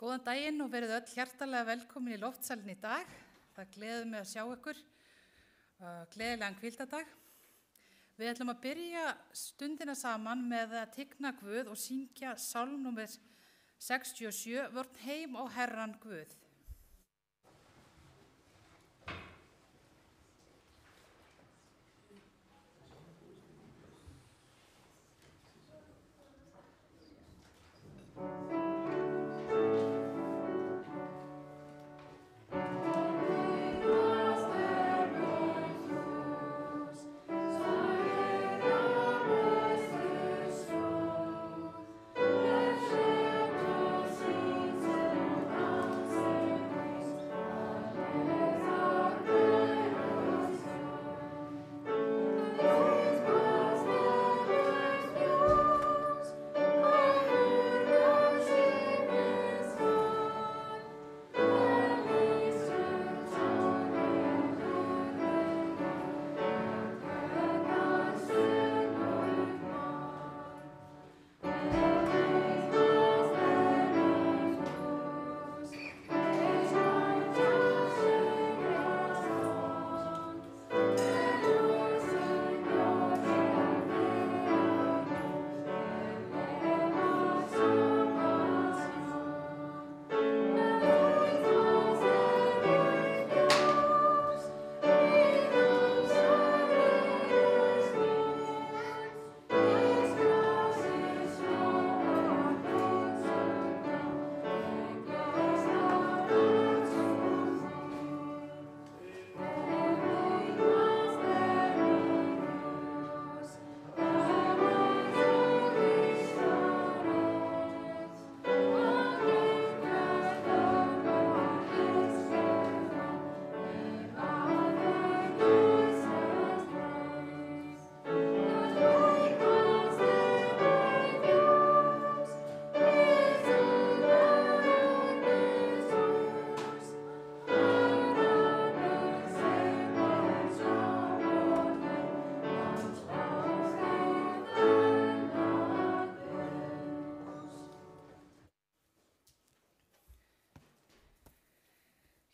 Góðan daginn og verið öll hjartalega velkomin í loftsalinn í dag. Það gleður mig að sjá ykkur. Gleðilegan hvíldardag. Við ætlum að byrja stundina saman með að tigna Guð og syngja sálm númer 67, Vörn heim á Herran Guð.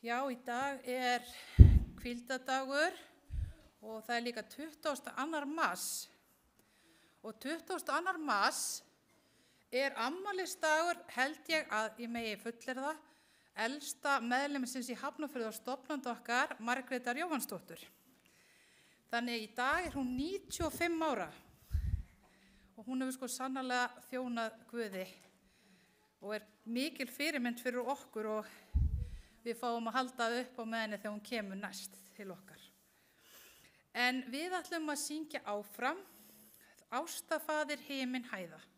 Já, í dag hvíldardagur og það líka 22. mars. Og 22. mars afmælisdagur, held ég að ég megi fullyrða, elsta meðlimsins í Hafnarfirði og stofnandi okkar, Margrétar Jóhannsdóttur. Þannig í dag hún 95 ára og hún hefur sannarlega þjónað Guði og mikil fyrirmynd fyrir okkur og við fáum að halda upp á með henni þegar hún kemur næst til okkar. En við ætlum að syngja áfram Ástafaðir himinn hæða. Faðir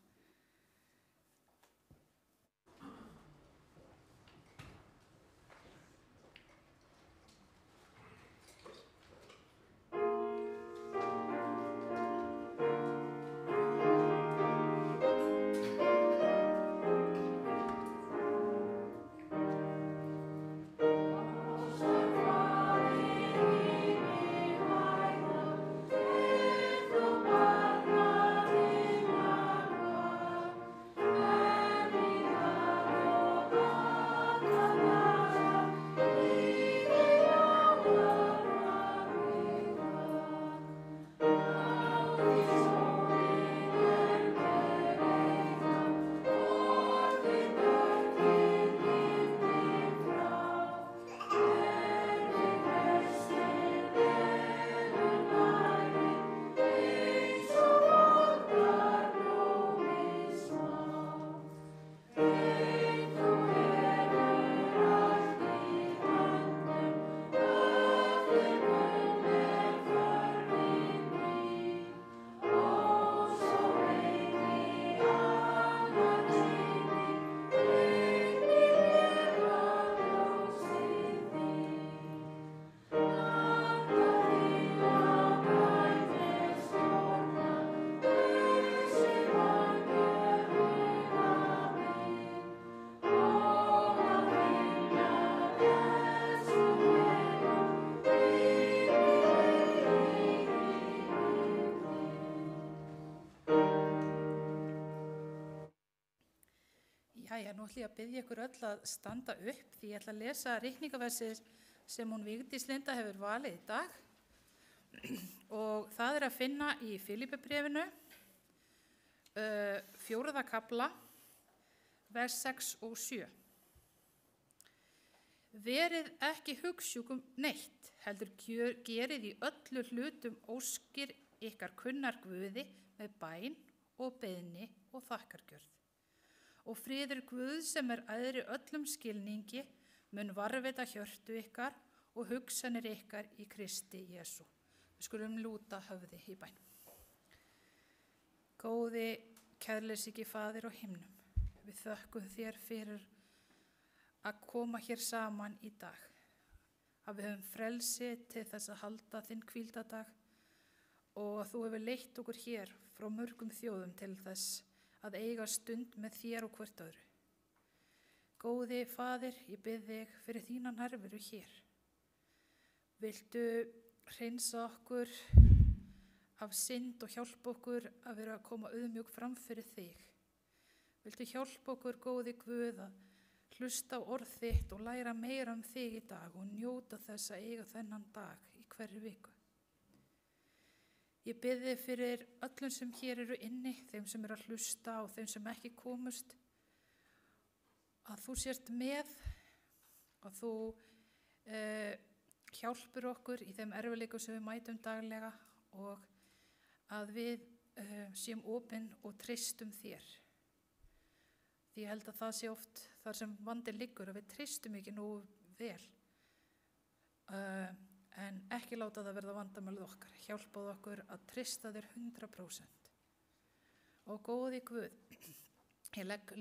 Nú ætla ég að biðja ykkur öll að standa upp því ég ætla að lesa ritningaversið sem hún Vigdís Linda hefur valið í dag og það er að finna í Filippibréfinu, 4. kafla, vers 6 og 7. Verið ekki hugsjúkum neitt, heldur gerið í öllu hlutum óskir ykkar kunnar Guði með bæn og beiðni og þakkargjörð. Og friður Guð sem æðri öllum skilningi mun varðveita hjörtu ykkar og hugsanir ykkar í Kristi Jesú. Við skulum lúta höfði í bæn. Góði kærleysigi Faðir á himnum, við þökkum þér fyrir að koma hér saman í dag. Að við höfum frelsi til þess að halda þinn hvíldadag og að þú hefur leitt okkur hér frá mörgum þjóðum til þess að eiga stund með þér og hvert öðru. Góði Faðir, ég bið þig fyrir þína nærveru hér. Viltu hreinsa okkur af synd og hjálpa okkur að vera að koma auðmjúk fram fyrir þig. Viltu hjálpa okkur, góði Guð, að hlusta á orð þitt og læra meira þig í dag og njóta þess að eiga þennan dag í hverri viku. Ég bið þig fyrir öllum sem hér eru inni, þeim sem eru að hlusta og þeim sem ekki komust, að þú sért með, að þú hjálpur okkur í þeim erfiðleikum sem við mætum daglega og að við séum opin og treystum þér. Því ég held að það sé oft þar sem vandinn liggur, að við treystum ekki nógu vel. En ekki láta það verða vandamálið okkar. Hjálpaðu okkur að treysta þér 100%. Og góði Guð, ég legg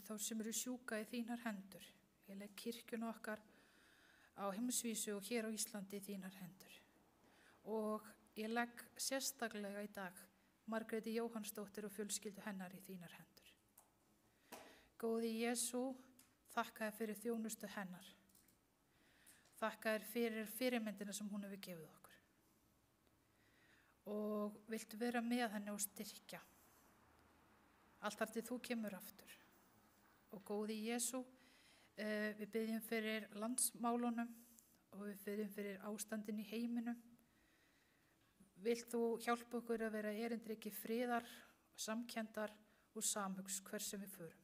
þá sem eru sjúka í þínar hendur. Ég legg kirkjuna okkar á heimsvísu og hér á Íslandi í þínar hendur. Og ég legg sérstaklega í dag Margréti Jóhannsdóttir og fjölskyldu hennar í þínar hendur. Góði Jesú, þakka þér fyrir þjónustu hennar. Þakka þér fyrir fyrirmyndina sem hún hefur gefið okkur. Og viltu vera með henni og styrkja. Allt þar til þú kemur aftur. Og góði Jesú, við biðjum fyrir landsmálunum og við biðjum fyrir ástandin í heiminum. Vilt þú hjálpa okkur að vera erindriki friðar, samkenndar og samhugs hver sem við förum.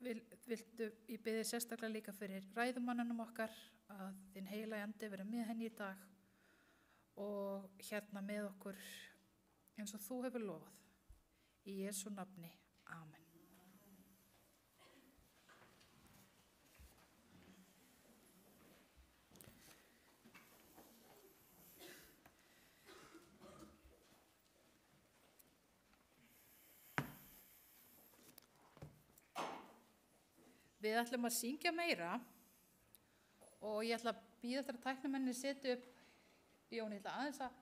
Ég biði sérstaklega líka fyrir ræðumannunum okkar að þinn heilagi andi vera með henni í dag og hérna með okkur eins og þú hefur lofað. Í Jesú nafni. Amen. Við ætlum að syngja meira og ég ætla að bíða eftir að tæknimennir setja upp, Jón, ég ætla aðeins að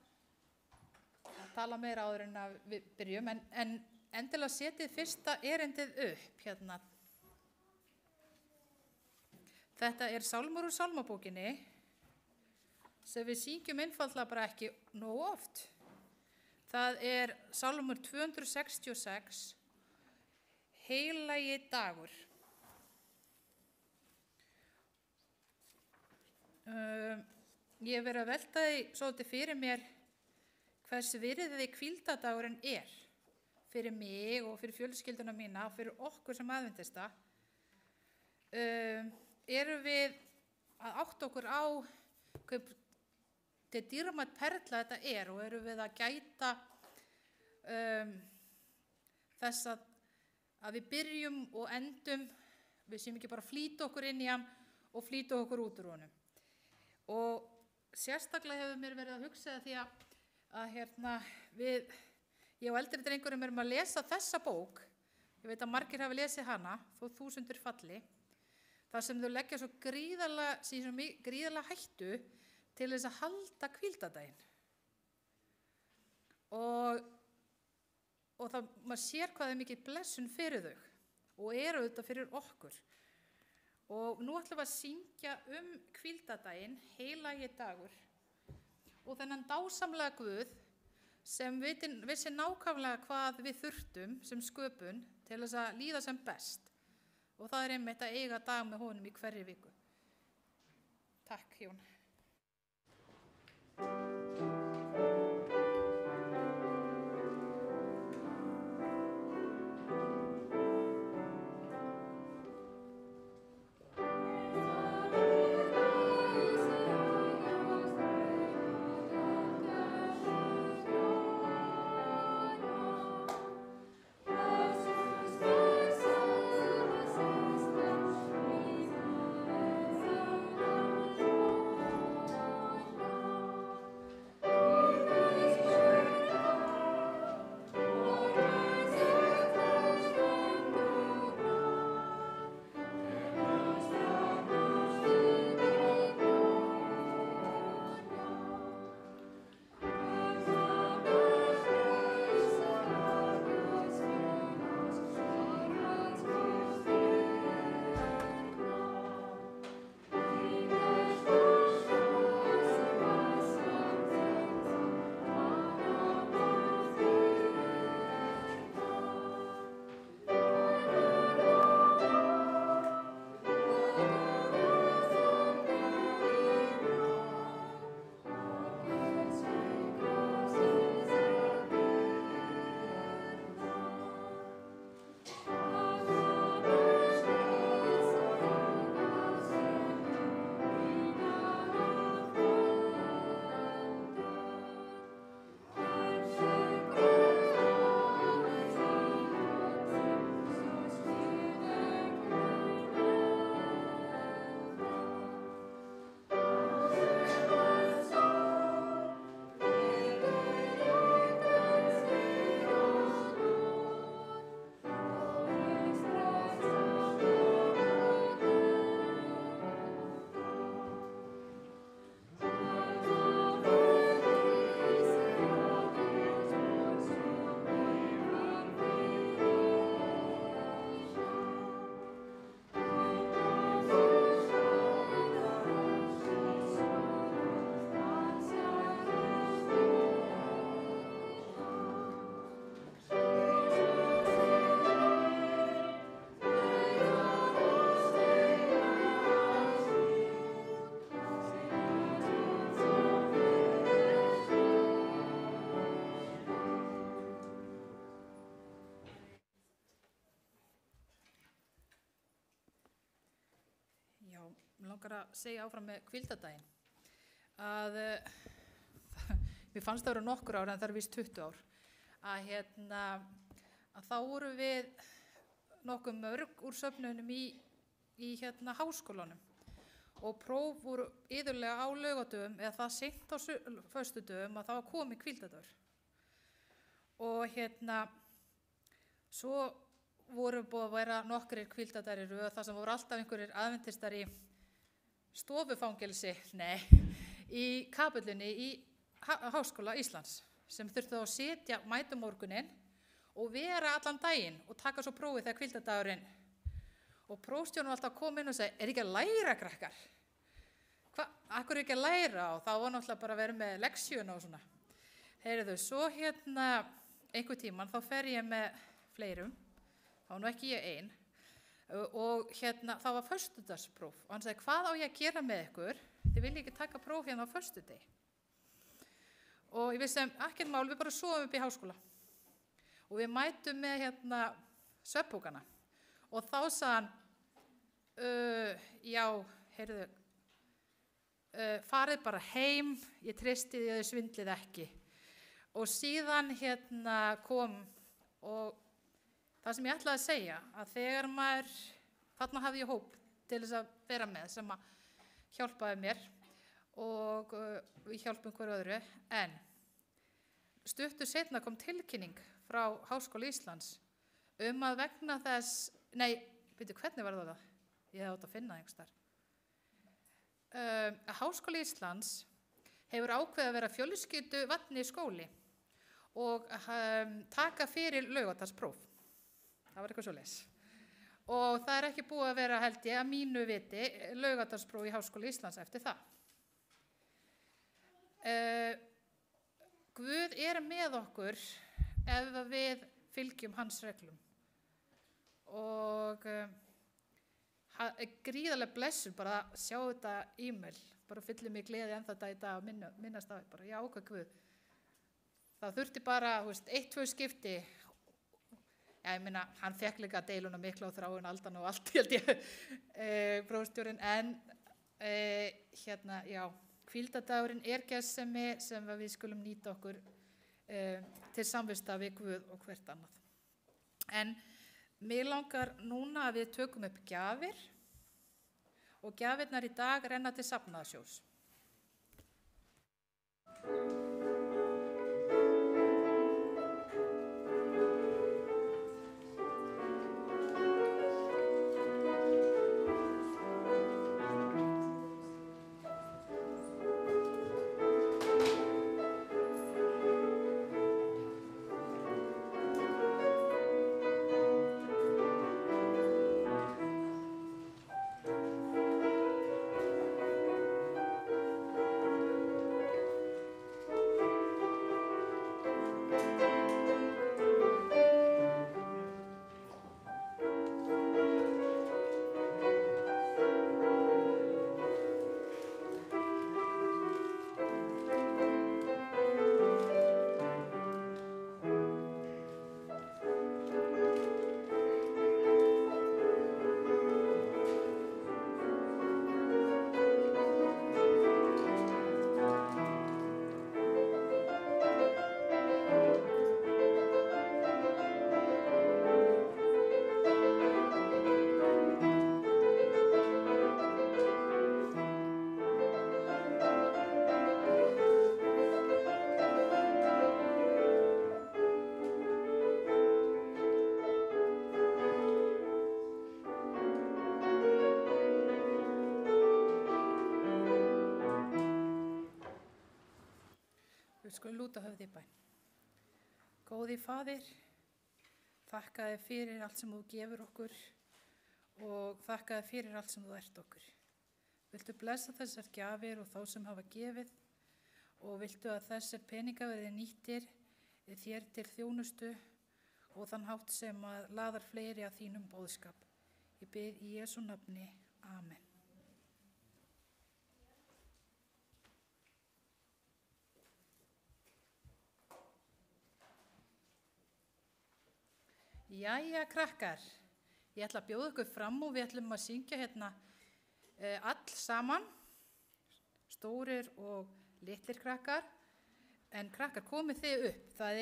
tala meira áður en að við byrjum, en endilega setið fyrsta erindið upp hérna. Þetta er sálmur úr sálmabókinni sem við syngjum einfaldlega bara ekki nógu oft. Það er sálmur 266, Heilagi dagur. Ég hef verið að velta því svolítið fyrir mér hvers virði hvíldadagurinn er fyrir mig og fyrir fjölskylduna mína og fyrir okkur sem aðventista. Erum við að átta okkur á hvað dýrmæt perla þetta er og erum við að gæta þess að við byrjum og endum, við séum ekki bara að flýta okkur inn í hann og flýta okkur út úr honum. Og sérstaklega hefur mér verið að hugsa því að ég og eldri drengurum erum að lesa þessa bók. Ég veit að margir hafa lesið hana, þó 1000 falli, þar sem þau leggja svo gríðarlega hættu til þess að halda hvíldadaginn. Og það, maður sér hvað er mikið blessun fyrir þau og eru þetta fyrir okkur. Og nú ætlum við að syngja hvíldadaginn, heilagi dagur, og þennan dásamlega Guð sem vissi nákvæmlega hvað við þurftum sem sköpun til þess að líða sem best. Og það einmitt að eiga dag með honum í hverri viku. Takk, Jón. Langar að segja áfram með hvíldardaginn að mér fannst það vera nokkur ár en það er víst 20 ár að þá voru við nokkuð mörg úr söfnunum í háskólanum og próf voru iðulega á laugardögum eða það seint á föstudögum að það var komið hvíldardagur og svo voru búið að vera nokkrir hvíldardagar í röð þar sem voru alltaf einhverjir aðventistar í stofufangelsi, í kapellunni í Háskóla Íslands sem þurftu að sitja mætumorgunin og vera allan daginn og taka svo prófið þegar hvíldardagurinn og prófstjórinn var alltaf að koma inn og segja, ekki að læra krakkar? Akkur ekki að læra? Og þá var náttúrulega bara að vera með leksjuna og svona. Heyrðu, svo einhver tíman þá fer ég með fleirum, þá nú ekki ég ein og það var föstudagspróf og hann sagði, hvað á ég að gera með ykkur? Þið viljið ekki taka próf á föstudegi. Og ég vissi ekkert mál, við bara sofum upp í háskóla og við mætum með svefnpókana og þá sagði hann, já, heyrðu, farið bara heim, ég treysti því að þið svindlið ekki. Og síðan kom og það sem ég ætlaði að segja, að þegar þarna hafði ég hóp til þess að vera með sem að hjálpaði mér og við hjálpum hverju öðru, en stuttu seinna kom tilkynning frá Háskóla Íslands að vegna þess, hvernig var það? Ég hefði átt að finna einhvers þar. Háskóli Íslands hefur ákveðið að vera fjölskylduvædni skóli og taka fyrir laugardagspróf. Það var eitthvað svoleiðis. Og það er ekki búið að vera, held ég, að mínu viti, laugardagspróf í Háskóla Íslands eftir það. Guð með okkur ef við fylgjum hans reglum. Og gríðarlega blessun bara að sjá þetta e-mail. Bara fyllir mig gleði ennþá þetta í dag að minnast á þetta. Bara, já, hvað Guð. Það þurfti bara, 1-2 skipti. Já, ég meina, hann fekk líka deiluna miklu á Þráin Aldan og allt, held ég, prófstjórinn. En já, hvíldardagurinn gersemi sem við skulum nýta okkur til samvista við Guð og hvert annað. En mig langar núna að við tökum upp gjafir og gjafirnar í dag renna til safnaðarsjóðs. Við skulum lúta höfði í bæn. Góði Faðir, þakka þér fyrir allt sem þú gefur okkur og þakka þér fyrir allt sem þú ert okkur. Viltu blessa þessar gjafir og þá sem hafa gefið og viltu að þessar peningar verði nýttir þér til þjónustu og þann hátt sem að laðar fleiri að þínum boðskap. Ég bið í Jesú nafni. Amen. Jæja, krakkar, ég ætla að bjóða ykkur fram og við ætlum að syngja hérna all saman, stórir og litlir krakkar, en krakkar komið þið upp. Það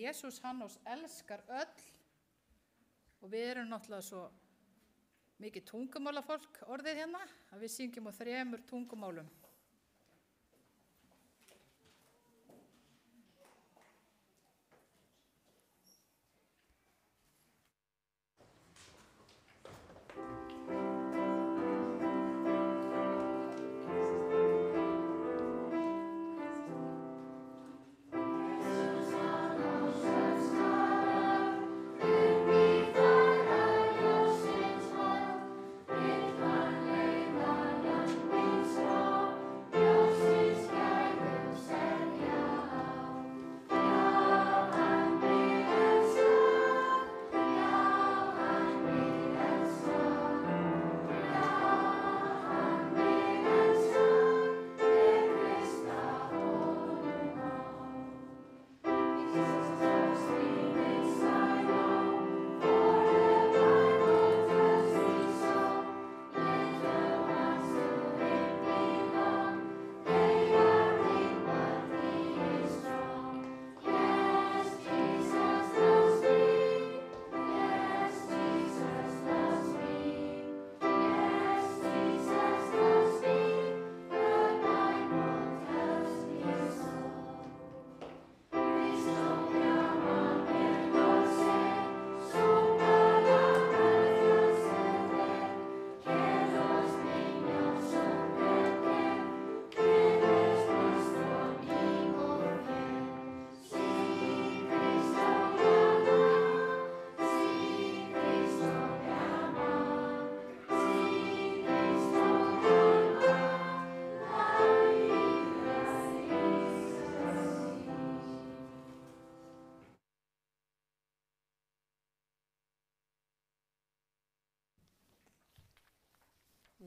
Jesús hann oss elskar öll og við erum náttúrulega svo mikið tungumálafólk orðið hérna að við syngjum á 3 tungumálum.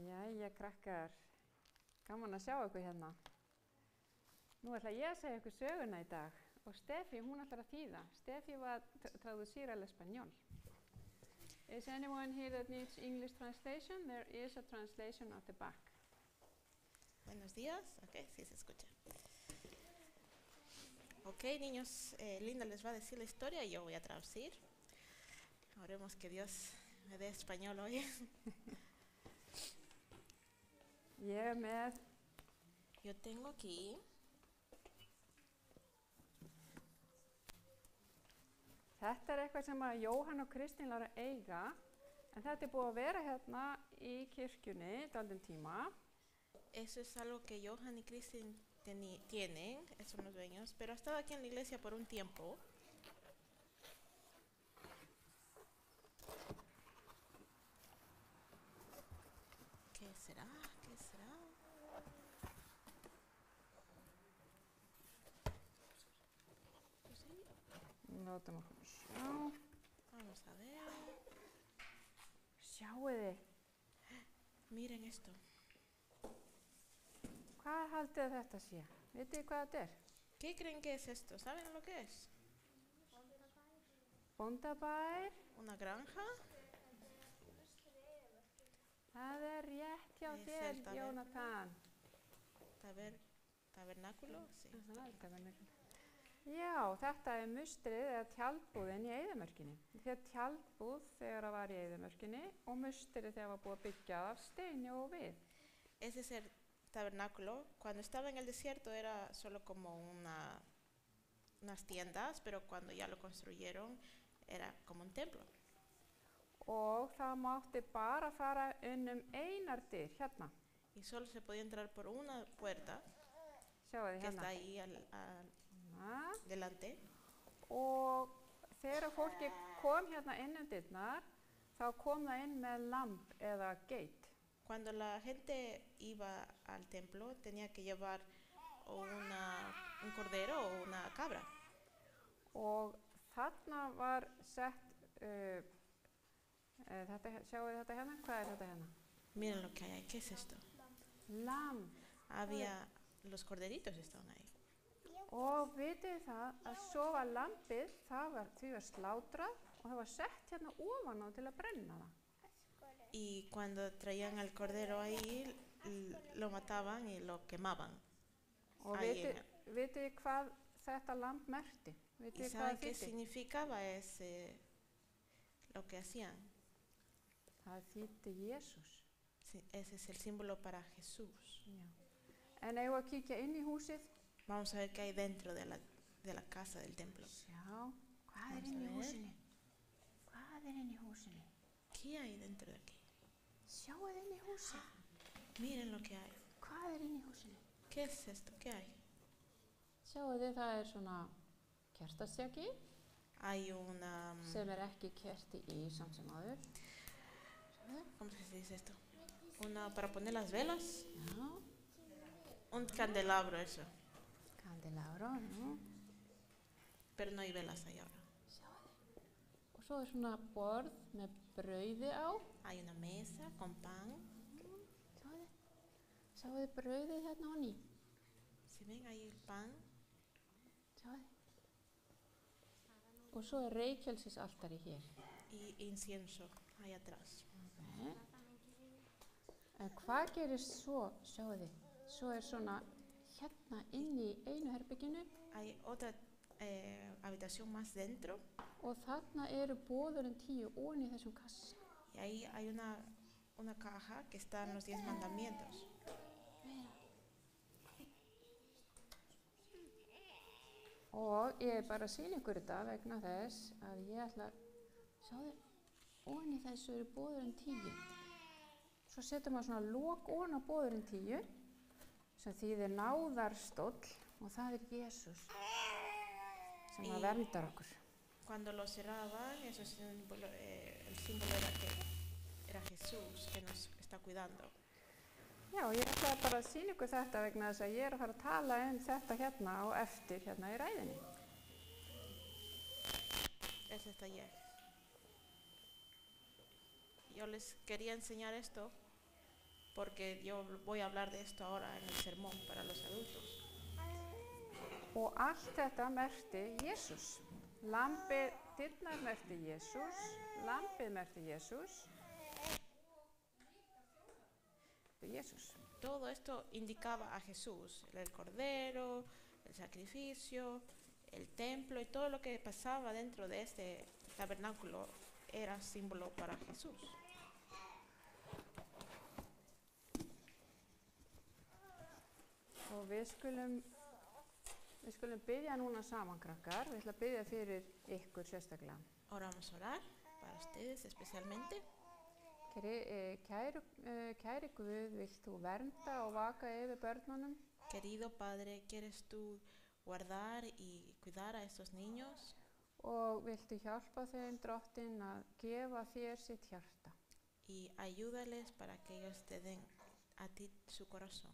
Jæja, krakkar. Gaman að sjá ykkur hérna. Nú ætla ég að segja ykkur söguna í dag og Steffi, hún ætlar að þýða. Steffi va a traducir al español. Is anyone here that needs English translation? There is a translation at the back. Buenos días. Ok, sí se escucha. Ok, niños, Linda les va a decir la historia y yo voy a traducir. Oremos que Dios me dé español hoy. Ég með Yo tengo aquí Þetta eitthvað sem að Jóhann og Kristín lára eiga, en þetta búið að vera hérna í kirkjunni dálítinn tíma. Eso es algo que Johan y Kristin tienen, son los dueños, pero ha estado aquí en la iglesia por un tiempo. ¿Qué será? ¿Qué será? Pues sí, Látum okkur sjá. vamos a ver. Sjáuði, Miren esto. hvað haldið þið þetta sé? Vitið þið hvað þetta er? ¿Qué creen que es esto? ¿Saben lo que es? Bóndabær. ¿Una granja? Það er rétt hjá Es þér, el Jónatan. ¿Tabernáculo? Sí. Já, þetta er mustrið eða tjaldbúðin í eyðimörkinni. Þegar tjaldbúð þegar það var í eyðimörkinni og mustrið þegar var búið að byggja af steini og við. Ese es el tabernáculo. Cuando estaba en el desierto era solo como unas tiendas, pero cuando ya lo construyeron era como un templo. Og það mátti bara fara einar dyr, hérna. Y solo se podía entrar por una puerta Sjáu þið que está hérna. ahí Na. delante. Og þegar fólki kom hérna dyrnar, þá kom það inn með lamb eða geit. Cuando la gente iba al templo tenía que llevar un cordero o una cabra. Og þarna var sett, sjáu þið þetta hérna? Hvað er þetta hérna? Miren lo que hay ahí. ¿Qué es esto? Lamb. Los corderitos estaban ahí. Og vitið þið það að svo var lambið, því var slátrað og það var sett hérna ofan á til að brenna það. Y cuando traían al cordero ahí, lo mataban y lo quemaban. Og Ahí vitið þið hvað þetta lamb merkti? Vitið ¿Y þið hvað saben það qué þýddi? significaba lo que hacían? Það þýddi Jesús. Sí, ese es el símbolo para Jesús. Já. En eigum við að kíkja inn í húsið? Vamos a ver qué hay dentro de la casa del templo. Sjá, hvað er Vamos inn í a ver. húsinu? Hvað er inn í húsinu? ¿Qué hay dentro de aquí? Sjáu þið inn í húsið. Miren lo que hay. Hvað er inn í húsinu? ¿Qué es esto? ¿Qué hay? Sjáu þið það er svona kertastjaki Hay una... sem er ekki kerti í samt sem áður. ¿Cómo se dice esto? Una para poner las velas. Já, Un candelabro, eso. kandelabro, já. Pero no hay velas ahí ahora. Sjáu þið. Og svo er svona borð með brauði á. Hay una mesa con pan. Sjáu þið. Sjáu þið brauðið hérna á ný. Si ven ahí el pan. Sjáu þið. Og svo er reykjelsisaltari hér. Y incienso ahí atrás. Okay. En hvað gerist svo, sjáu þið? Svo er svona hérna inn í einu herbygginu Hay otra habitación más dentro og þarna eru boðurinn 10 ofan í þessum kassa. y ahí hay una caja que están los 10 mandamientos. Og ég er bara að sýna ykkur þetta vegna þess að ég ætla að, sjáðu, ofan í þessu eru boðurinn 10. Svo setur maður svona lok ofan á boðurinn 10 sem þýðir náðarstóll og það er Jesús sem að verndar okkur. Cuando lo cerraban, eso es el símbolo era que era Jesús que nos está cuidando. Já, ég ætlaði bara að sýna ykkur þetta vegna þess að ég er að fara að tala þetta hérna á eftir hérna í ræðinni. Es el taller. Yo les quería enseñar esto porque yo voy a hablar de esto ahora en el sermón para los adultos. Og allt þetta merkti Jesús. Lambið, dyrnar merkti Jesús, lambið merkti Jesús. Jesús. Todo esto indicaba a Jesús, el cordero, el sacrificio, el templo y todo lo que pasaba dentro de este tabernáculo era símbolo para Jesús. Og við skulum biðja núna saman, krakkar. Við ætlum að biðja fyrir ykkur sérstaklega. Ahora vamos a orar para ustedes especialmente. Kæri Guð, vilt þú vernda og vaka yfir börnunum? Querido Padre, ¿quieres tú guardar y cuidar a estos niños? Og viltu hjálpa þeim, Drottinn, að gefa þér sitt hjarta? Y ayúdales para que ellos te den a ti su corazón.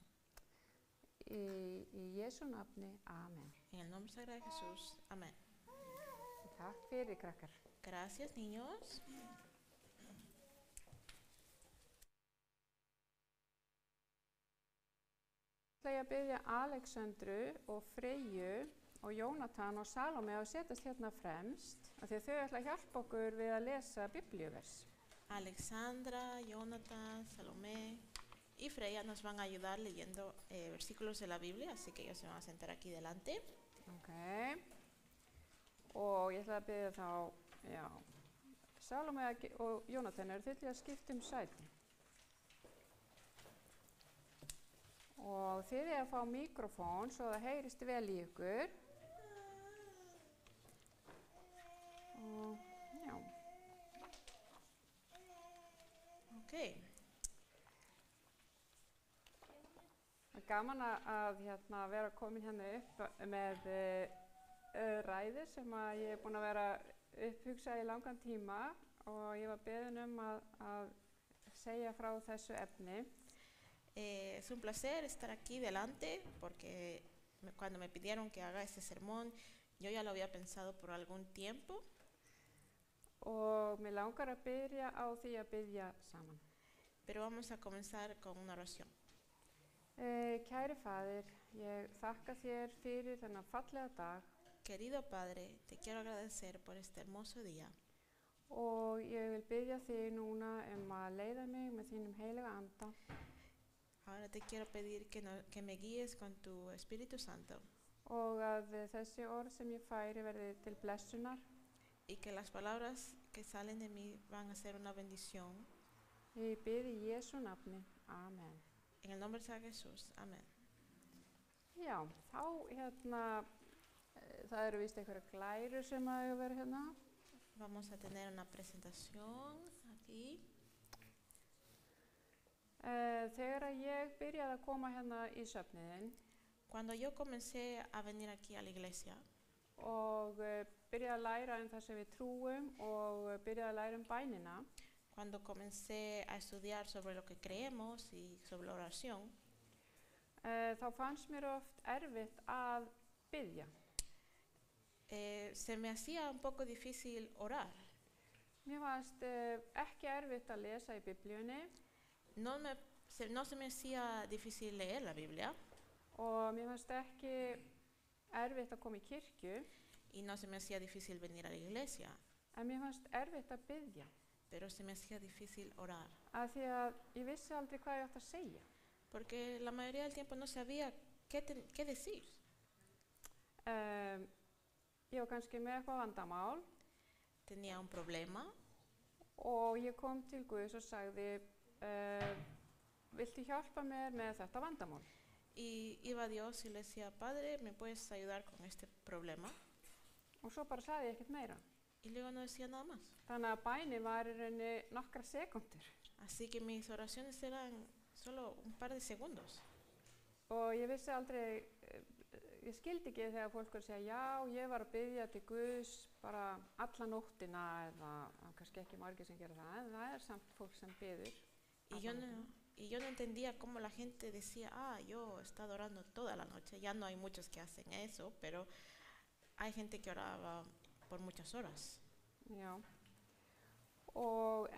Í Jesú nafni, amen. En el nombre sagrado de Jesús, amén. Takk fyrir, krakkar. Gracias, niños. Ætla ég að biðja Alexandru og Freyju og Jónatan og Salome að setjast hérna fremst af því að þau ætla að hjálpa okkur við að lesa biblíuvers. Alexandra, Jonathan, Salomé y Freya nos van a ayudar leyendo versículos de la Biblia, así que ellos se van a sentar aquí delante. Ok. Og ég ætla að biðja þá, já, Salome og Jónatan, eru þið til að skipta sæti? Og þið að fá mikrofón svo það heyrist vel í ykkur. Og, já. Ok. Það er gaman að vera komin hérna upp með ræði sem að ég er búin að vera upphugsað í langan tíma og ég var beðin að segja frá þessu efni. Es un placer estar aquí delante porque cuando me pidieron que haga este sermón, yo ya lo había pensado por algún tiempo. Og mig langar að byrja á því að biðja saman. Pero vamos a comenzar con una oración. Kæri Faðir, ég þakka þér fyrir þennan fallega dag. Querido Padre, te quiero agradecer por este hermoso día. Og ég vil biðja þig núna að leiða mig með þínum heilaga anda. Ahora te quiero pedir que me guíes con tu Espíritu Santo. Og að þessi orð sem ég færi verði til blessunar. Y que las palabras que salen de mí van a ser una bendición. Ég bið í Jesú nafni. Amen. En el nombre de Jesús. Amén. Já, þá það eru víst einhverja glærur sem að vera hérna. Vamos a tener una presentación aquí. Þegar ég byrjaði að koma hérna í söfniðinn. Cuando yo comencé a venir aquí a la iglesia. Og byrjaði að læra það sem við trúum og byrjaði að læra bænina. Cuando comencé a estudiar sobre lo que creemos y sobre la oración. Þá fannst mér oft erfitt að biðja. Se me hacía un poco difícil orar. Mér fannst ekki erfitt að lesa í Biblíunni. No se me hacía difícil leer la Biblia. Og mér fannst ekki erfitt að koma í kirkju. Y no se me hacía difícil venir a la iglesia. En mér fannst erfitt að biðja. Pero se me hacía difícil orar. Af því að ég vissi aldrei hvað ég átti að segja. Porque la mayoría del tiempo no sabía qué decir. Ég var kannski með eitthvað vandamál. Tenía un problema. Og ég kom til Guðs og sagði, viltu hjálpa mér með þetta vandamál? Y iba a Dios y le decía, Padre, ¿me puedes ayudar con este problema? Og svo bara sagði ég ekkert meira. Y luego no decía nada más. Þannig að bænin var í rauninni nokkrar sekúndur. Así que mis oraciones eran solo un par de segundos. Og ég vissi aldrei, ég skildi ekki þegar fólk var að segja, já, ég var að biðja til Guðs bara alla nóttina eða kannski ekki margir sem gera það, en það samt fólk sem biður. Y yo no entendía cómo la gente decía, yo he estado orando toda la noche. Ya no hay muchos que hacen eso, pero hay gente que oraba por muchas horas. Já. Og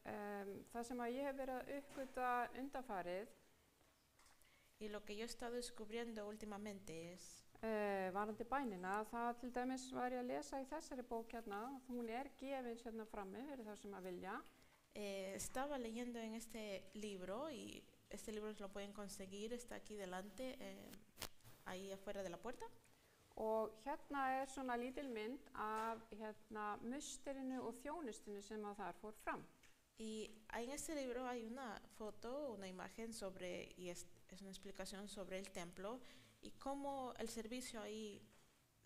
það sem að ég hef verið að uppgötva undanfarið Y lo que yo he estado descubriendo últimamente es varandi bænina, það til dæmis var ég að lesa í þessari bók hérna, hún gefin hérna frammi fyrir þá sem að vilja. Estaba leyendo en este libro y este libro lo pueden conseguir, está aquí delante, ahí afuera de la puerta. Og hérna svona lítil mynd af hérna musterinu og þjónustinu sem að þar fór fram. Y en este libro hay una foto, una imagen sobre, y es una explicación sobre el templo y cómo el servicio ahí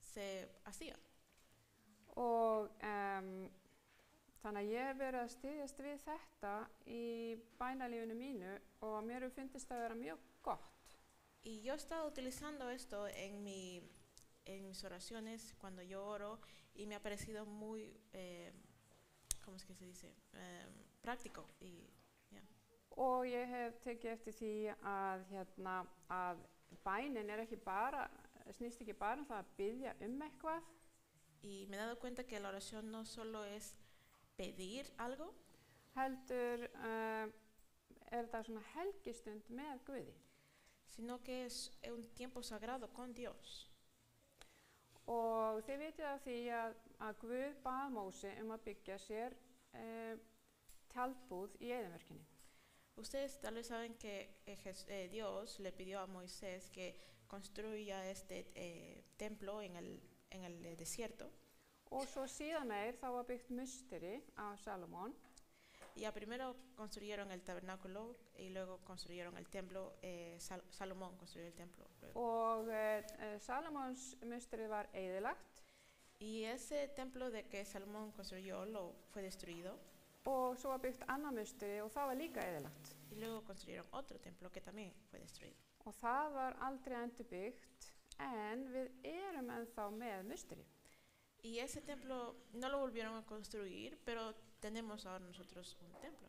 se hacía. Og þannig að ég hef verið að styðjast við þetta í bænalífinu mínu og mér hefur fundist að vera mjög gott. Y yo he estado utilizando esto en mis oraciones cuando yo oro y me ha parecido muy, ¿cómo es que se dice? Práctico. Y, yeah. Og ég hef tekið eftir því að bænin ekki bara, snýst ekki bara það að biðja eitthvað. Y me he dado cuenta que la oración no solo es pedir algo, heldur þetta svona helgistund með Guði. Sino que es un tiempo sagrado con Dios. Og þið vitið af því að Guð bað Móse að byggja sér tjaldbúð í eyðimörkinni. Ustedes tal vez saben que Dios le pidió a Moisés que construya este templo en el desierto. Og svo síðan þá var byggt musteri af Salomón. Ya primero construyeron el tabernáculo y luego construyeron el templo. Salomón construyó el templo. Og Salomóns musteri var eyðilagt. Y ese templo de que Salomón construyó fue destruido. Og svo var byggt annað musteri og það var líka eyðilagt. Y luego construyeron otro templo que también fue destruido. Og það var aldrei endurbyggt, en við erum ennþá með musteri. Y ese templo no lo volvieron a construir, pero tenemos ahora nosotros un templo.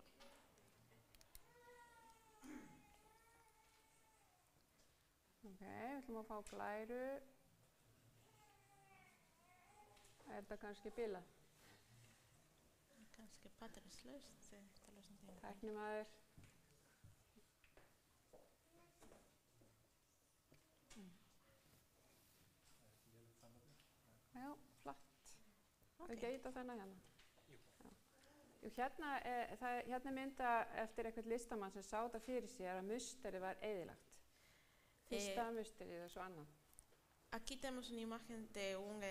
Ok, við ætlum að fá glæru. Þetta kannski bilað? Kannski patterslöst, Tæknimaður. Já, flatt. Ok. Ekki að íta þennan hérna. Jú, hérna mynda eftir eitthvað listamann sem sá þetta fyrir sér að musteri var eyðilagt. Fyrsta musterið og svo annan. Aquí tenemos una imagen de un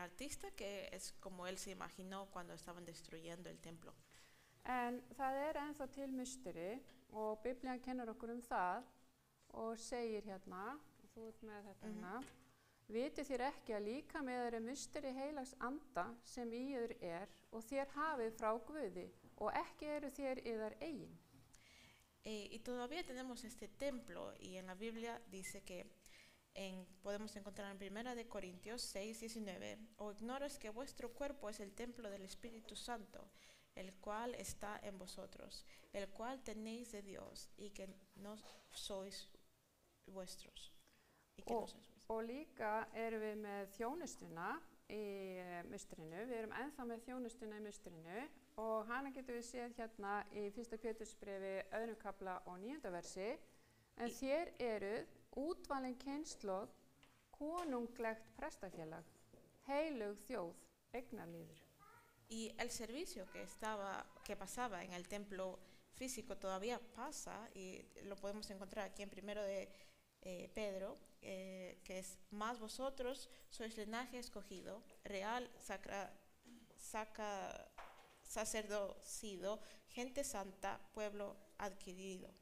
artista que es como él se imaginó cuando estaban destruyendo el templo. En það ennþá til musteri og Biblían kennir okkur það og segir hérna, þú ert með þetta hérna, vitið þér ekki að líka með musteri heilags anda sem í yður og þér hafið frá Guði og ekki eru þér yðar eigin. Y todavía tenemos este templo y en la Biblia dice que podemos encontrar en 1 de Corintios 6:19, o ignoras que vuestro cuerpo es el templo del Espíritu Santo, el cual está en vosotros, el cual tenéis de Dios y que no sois vuestros. Og líka erum við með þjónustuna í musterinu, við erum ennþá með þjónustuna í musterinu og hana getum við séð hérna í 1. Pétursbrefi 2. kafla og 9. versi, en þér eruð útvalin kynslóð, konunglegt prestafélag, heilug þjóð, eignarlýður. Y el servicio que pasaba en el templo físico todavía pasa y lo podemos encontrar aquí en 1 de Pedro, que es más vosotros sois linaje escogido, real sacerdocio, gente santa, pueblo adquirido.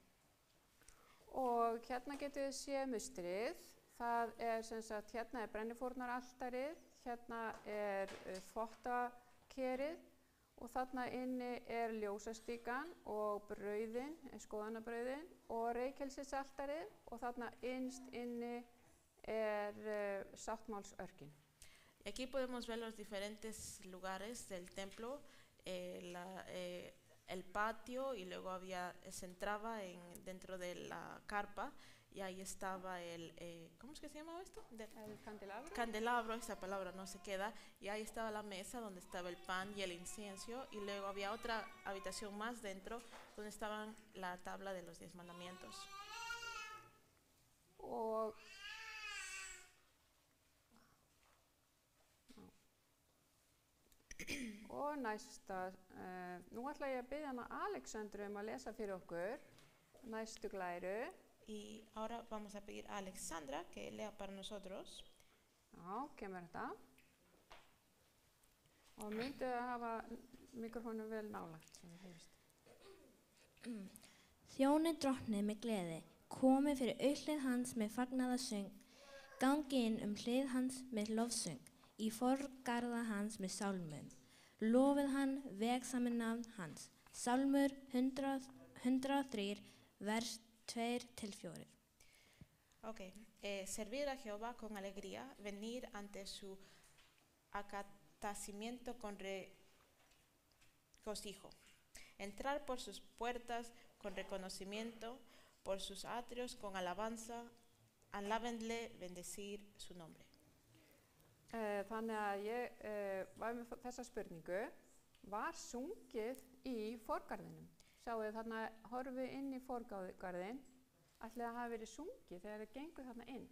Og hérna getum við séð musterið, það sem sagt, hérna brennifórnaraltarið, hérna þvottakerið og þarna inni ljósastíkan og brauðin, skoðanabrauðin og reykelsisaltarið og þarna innst inni sáttmálsörkin. Y aquí podemos ver los diferentes lugares del templo, el patio y luego se entraba dentro de la carpa y ahí estaba el, ¿cómo es que se llama esto? El candelabro. Candelabro, esa palabra no se queda, y ahí estaba la mesa donde estaba el pan y el incienso, y luego había otra habitación más dentro donde estaban la tabla de los 10 mandamientos. Og og næsta, nú ætla ég að biðja hana Alexandru að lesa fyrir okkur næstu glæru. Y ahora vamos a pedir a Alexandra que lea para nosotros. Já, kemur þetta. Og myndu að hafa mikrofónu vel nálægt sem það heyrist. Þjóni drottni með gleði, komi fyrir auglið hans með fagnaðarsöng, gangi inn hlið hans með lofsöng, í forgarða hans með sálmum. Lofið hann vegsami nafn hans. Sálmur 103, vers 2-4. Ok, servir a Jehová con alegría, venir ante su acatamiento con regocijo, entrar por sus puertas con reconocimiento, por sus atrios con alabanza, alábenle, bendecir su nombre. Þannig að ég var með þessa spurningu, var sungið í forgarðinum? Sjáu þið þarna, horfum við inn í forgarðin, ætli það hafi verið sungið þegar þið gengur þarna inn?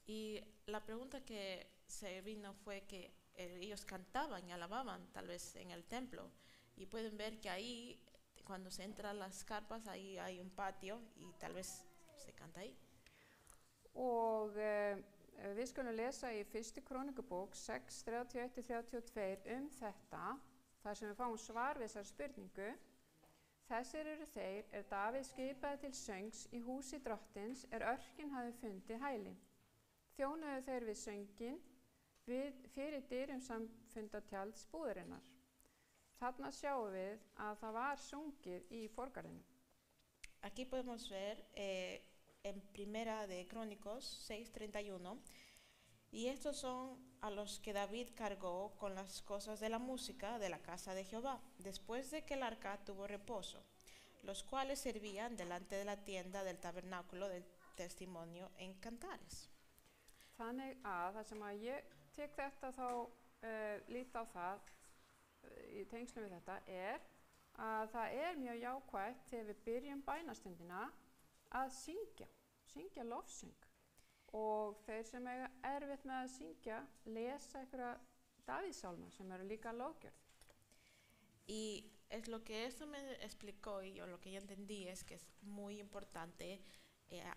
Y la pregunta que se vino fue que ellos cantaban y alababan tal vez en el templo, y pueden ver que ahí, cuando se entran las carpas, ahí hay un patio y tal vez se canta ahí. Og við skulum lesa í 1. Krónikubók 6:31-32 þetta, þar sem við fáum svar við þessari spurningu. Þessir eru þeir Davíð skipaði til söngs í húsi drottins örkin hafi fundið hæli. Þjónuðu þeir við sönginn fyrir dyrum samfundatjalds búðarinnar. Þarna sjáum við að það var sungið í forgarðinum. Aquí podemos ver en Primera de Crónicos 6:31, y estos son a los que David cargó con las cosas de la música de la casa de Jehová, después de que el arca tuvo reposo, los cuales servían delante de la tienda del tabernáculo del testimonio en cantares. Þannig að það sem að ég tek þetta þá lít á það í tengslum við þetta að það mjög jákvætt þegar við byrjum bænastundina að syngja lofsöng, og þeir sem eiga erfitt með að syngja lesa einhverja Davíðssálma sem eru líka lofgjörð. Y es lo que esto me explicó, y yo lo que yo entendí es que es muy importante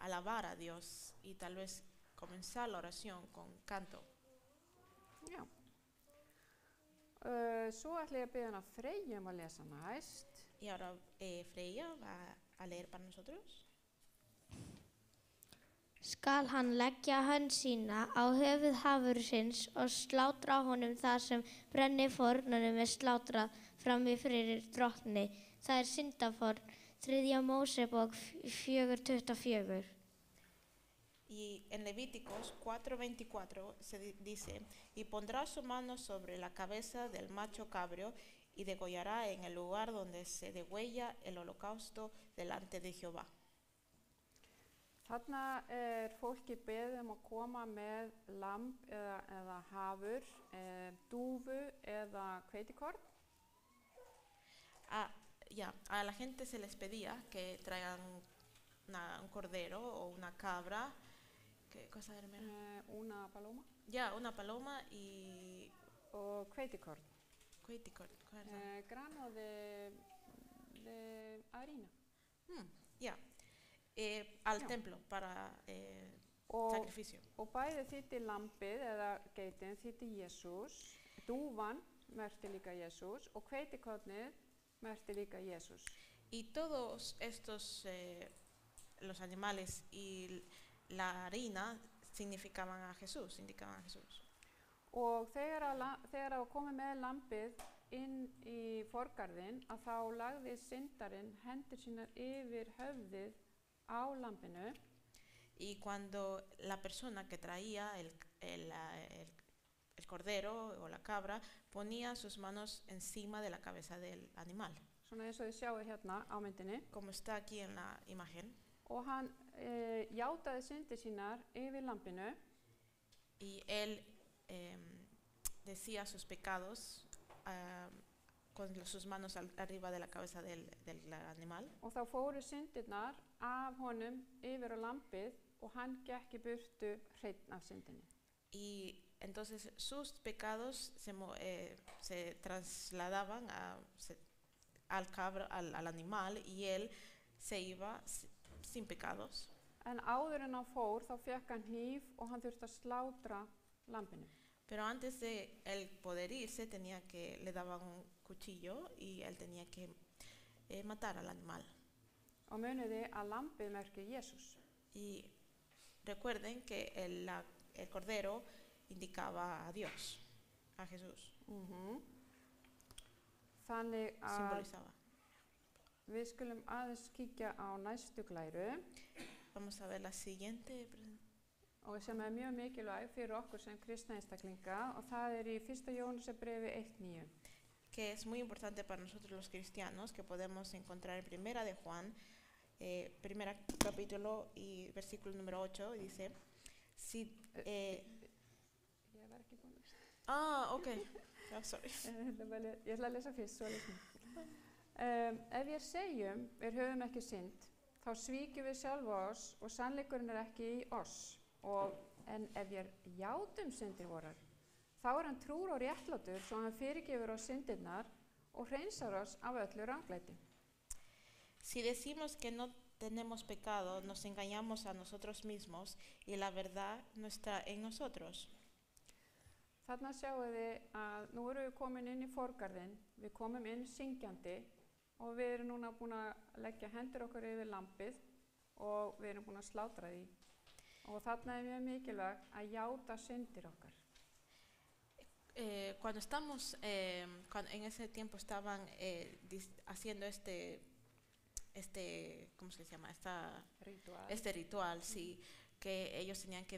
alabar a Dios y tal vez comenzar la oración con canto. Já. Svo ætla ég að biðja hana Freyju að lesa næst. Y ahora Freya va a leer para nosotros. Skal hann leggja hönd sína á höfuð hafursins og slátra honum þar sem brennifornunum slátrað frammi fyrir drottni. Það syndaforn, 3. Mósebók 4:24. Y en Levíticos 4:24 se dice, y pondrá su mano sobre la cabeza del macho cabrio y degollará en el lugar donde se degüella el holocausto delante de Jehová. Þarna fólki beðið að koma með lamb eða hafur, dúfu eða hveitikorn. A la gente se les pedía que traigan un cordero o una cabra. ¿Qué cosa era? Una paloma. Una paloma y... Og hveitikorn. Hveitikorn, ¿cuál es eso? Grano de harina. Al templo para sacrificio. Og bæði þýddi lambið eða geitin þýddi Jesús, dúfan merkti líka Jesús og hveitikornið merkti líka Jesús. Y todos estos, los animales y la harina significaban a Jesús, indicaban a Jesús. Og þegar að komið með lambið inn í forgarðinn, að þá lagði syndarinn hendur sínar yfir höfðið á lambinu. Y cuando la persona que traía el cordero o la cabra ponía sus manos encima de la cabeza del animal. Svona eins og þið sjáið hérna á myndinni. Como está aquí en la imagen. Og hann játaði syndir sínar yfir lambinu y él decía sus pecados con sus manos arriba de la cabeza del animal. og þá fóru syndirnar af honum yfir á lambið og hann gekk í burtu hreinn af syndinni. Y entonces sus pecados se trasladaban al animal y él se iba sin pecados. En áður en hann fór þá fékk hann hníf og hann þurfti að slátra lambinu. Pero antes de él poder irse le daban un cuchillo y él tenía que matar al animal. Og muniði að lambið merkir Jesús. Y recuerden que el cordero indicaba a Dios, a Jesús. Þannig að Simbolizaba. við skulum aðeins kíkja á næstu glæru Vamos a ver la siguiente. og sem mjög mikilvæg fyrir okkur sem kristna einstaklinga og það í 1. Jóhannesarbrefi 1:9. Que es muy importante para nosotros los cristianos, que podemos encontrar en Primera de Juan, primer capítulo y versículo número 8, y dice, si... Ég var ekki búin ok. Oh, sorry. Ég ætla að lesa fyrst, svo lesum. Ef ég segjum, við höfum ekki synd, þá svíkjum við sjálfa oss og sannleikurinn ekki í oss. En ef ég játum syndir vorar, þá hann trúr og réttlátur svo hann fyrirgefur oss syndirnar og hreinsar oss af öllu ranglæti. Si decimos que no tenemos pecado, nos engañamos a nosotros mismos y la verdad no está en nosotros. Þarna sjáum við að nú erum við komin inn í forgarðinn, við komum inn syngjandi og við erum núna búin að leggja hendur okkar yfir lambið og við erum búin að slátra því. Og þarna mjög mikilvægt að játa syndir okkar. Cuando estamos, en ese tiempo estaban haciendo ¿cómo se llama? Este ritual, sí, que ellos tenían que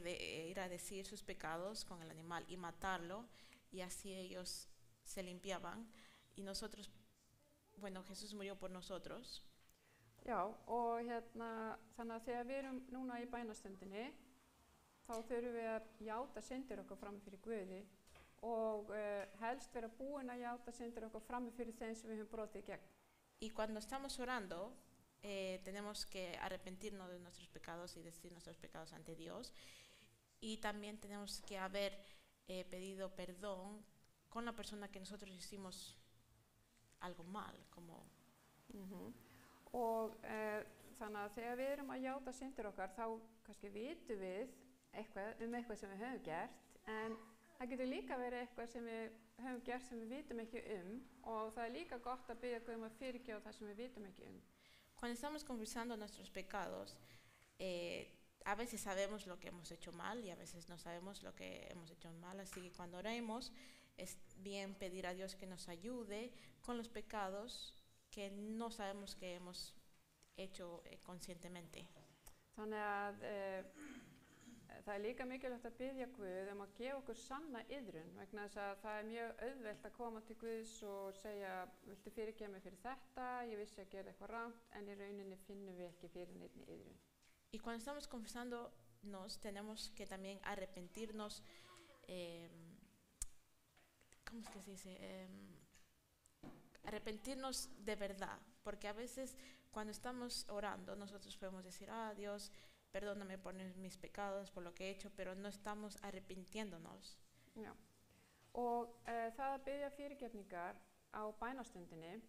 ir a decir sus pecados con el animal y matarlo, y así ellos se limpiaban. Y nosotros, bueno, Jesús murió por nosotros. Já, og þannig að þegar við erum núna í bænastundinni, þá þurfum við að játa syndir okkar fram fyrir Guði og helst vera búin að játa syndir okkar fram fyrir þeim sem við höfum brotið gegn. Y cuando estamos orando, tenemos que arrepentirnos de nuestros pecados y decir nuestros pecados ante Dios. Y también tenemos que haber pedido perdón con la persona que nosotros hicimos algo mal, como... Og þannig að þegar við erum að játa syndir okkar, þá kannski vitum við eitthvað sem við höfum gert, en það getur líka verið eitthvað sem við höfum gert sem við vitum ekki og það líka gott að biðja Guð að fyrirgefa það sem við vitum ekki Cuando estamos confesando nuestros pecados, a veces sabemos lo que hemos hecho mal y a veces no sabemos lo que hemos hecho mal, así que cuando oremos es bien pedir a Dios que nos ayude con los pecados que no sabemos que hemos hecho conscientemente. Þannig að það líka mikilvægt að biðja Guð að gefa okkur sanna iðrun vegna þess að það mjög auðvelt að koma til Guðs og segja, viltu fyrirgefa mig fyrir þetta, ég vissi að gera eitthvað rangt, en í rauninni finnum við ekki fyrir neinni iðrun. Y cuando estamos confesándonos, tenemos que también arrepentirnos, ¿cómo es que se dice? Arrepentirnos de verdad, porque a veces cuando estamos orando nosotros podemos decir, Dios, perdóname por mis pecados, por lo que he hecho, pero no estamos arrepintiéndonos. Já, og það að biðja fyrirgefningar á bænastundinni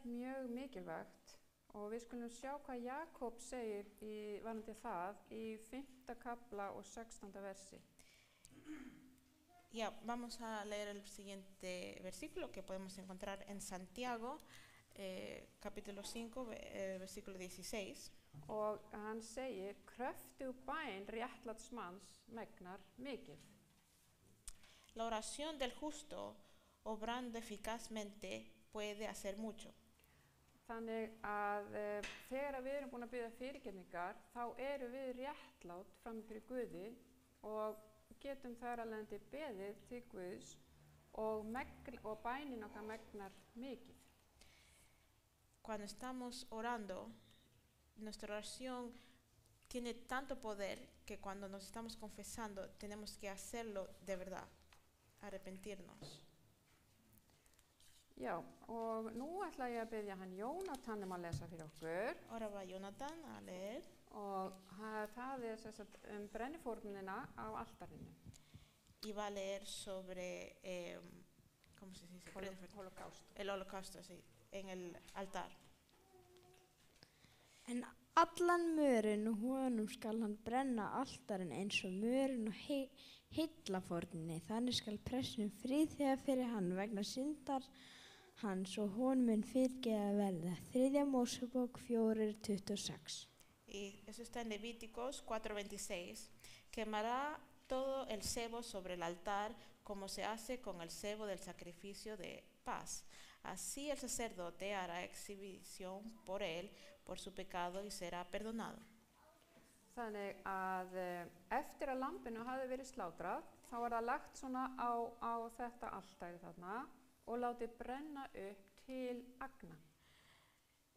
mjög mikilvægt og við skulum sjá hvað Jakob segir varðandi það í 5. kafla og 16. versi. Ya, vamos a leer el siguiente versículo que podemos encontrar en Santiago, capítulo 5, versículo 16. Og hann segir, kröftug bæn réttláts manns megnar mikið. La oración del justo, obrando eficazmente, puede hacer mucho. Þannig að þegar við erum búin að biðja fyrirgefningar, þá erum við réttlát fram fyrir Guði og getum þar að leiðandi beðið til Guðs og bænin okkar megnar mikið. Cuando estamos orando, nuestra oración tiene tanto poder que cuando nos estamos confesando tenemos que hacerlo de verdad, arrepentirnos. Já, og nú ætla ég að biðja hann Jónatan að lesa fyrir okkur Ahora va Jonathan a leer og það er sem sagt brennifórnina á altarinu. y va a leer sobre, ¿cómo se dice? Holokausto. El holocausto, sí, en el altar. En allan mörinn og honum skal hann brenna altarinn eins og mörinn og heillaforninni. Þannig skal presturinn friðþega fyrir hann vegna syndar hans og honum mun fyrirgefið verða. 3. Mósebók 4:26. Y eso está en Levíticos 4:26. Quemará todo el cebo sobre el altar como se hace con el cebo del sacrificio de paz. Así el sacerdote hará exhibición por él, por su pecado y será perdonado. Þannig að eftir að lambinu hafi verið slátrað, þá var það lagt svona á þetta altari þarna og látið brenna upp til agna.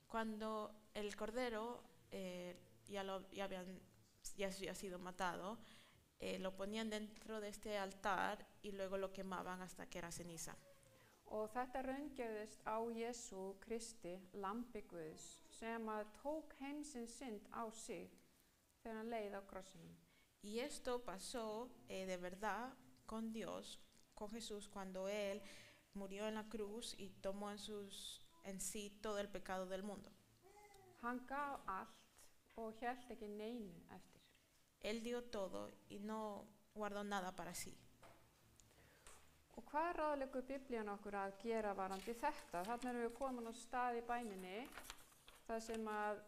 Cuando el cordero ya había sido matado, lo ponían dentro de este altar y luego lo quemaban hasta que era ceniza. Og þetta raungerðist á Jesú Kristi, lambi Guðs, sem að tók heimsins synd á sig þegar hann leið á krossinum. Y esto pasó de verdad con Dios, con Jesús, cuando Él murió en la cruz y tomó en sí todo el pecado del mundo. Hann gaf allt og hélt ekki neinu eftir. Él dio todo y no guardó nada para sí. Og hvað ráðleggur Biblían okkur að gera varandi þetta? Þarna erum við komin á stað í bæninni, það sem að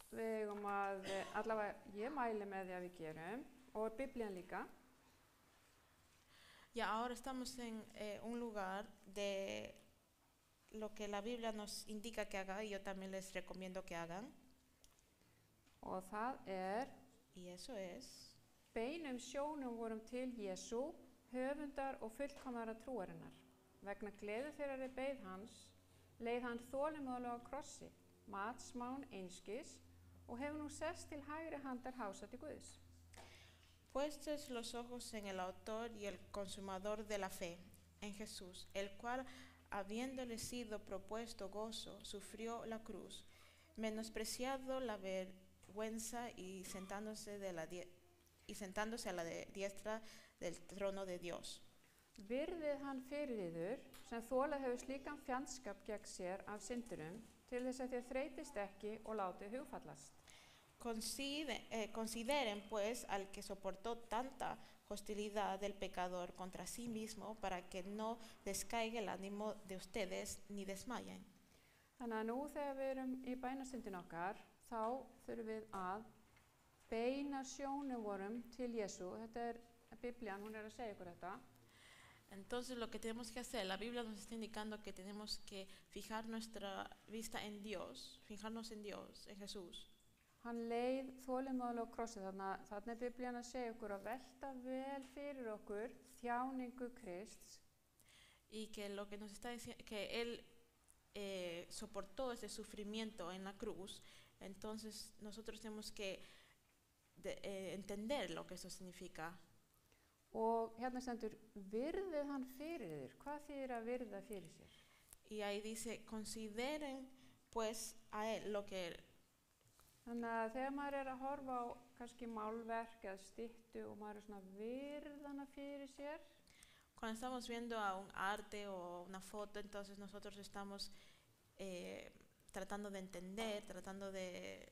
við eigum að, allavega ég mæli með því að við gerum, og Biblían líka. Ya ahora estamos en un lugar de lo que la Biblia nos indica que haga y yo también les recomiendo que hagan. Og það Y eso es beinum sjónum vorum til Jesú, höfundar og fullkomnara trúarinnar. Vegna gleði þeirri beið hans, leið hann þolinmóðlega á krossi, matsmán einskis og hefur nú sest til hægri handar hásæti Guðs. puestos los ojos en el autor y el consumador de la fe, en Jesús, el cual, habiéndole sido propuesto gozo, sufrió la cruz, menospreciado la vergüenza y sentándose a la diestra del trono de Dios. Virðið hann fyrir yður sem þolað hefur slíkan fjandskap gegn sér af syndurum til þess að þér þreytist ekki og látið hugfallast. Consideren pues al que soportó tanta hostilidad del pecador contra sí mismo para que no descaiga el ánimo de ustedes ni desmayen. Þannig að nú þegar við erum í bænastundin okkar, þá þurfum við að beina sjónum vorum til Jesú. Þetta Biblían, hún að segja ykkur þetta. Entonces lo que tenemos que hacer, la Biblia nos está indicando que tenemos que fijar nuestra vista en Dios, fijarnos en Dios, en Jesús. Hann leið þolinmóðlega á krossi, þarna Biblían að segja ykkur að velta vel fyrir okkur þjáningu Krists. Y que lo que nos está diciendo, que Él soportó ese sufrimiento en la cruz, entonces nosotros tenemos que entender lo que eso significa. Og hérna stendur, virðið hann fyrir þér. Hvað þýðir að virða fyrir sér? Y ahí dice, consideren pues a Él lo que Él. Þannig að þegar maður að horfa á kannski málverk eða styttu og maður svona virðana fyrir sér. Cuando estamos viendo a un arte o una foto, entonces nosotros estamos tratando de entender, tratando de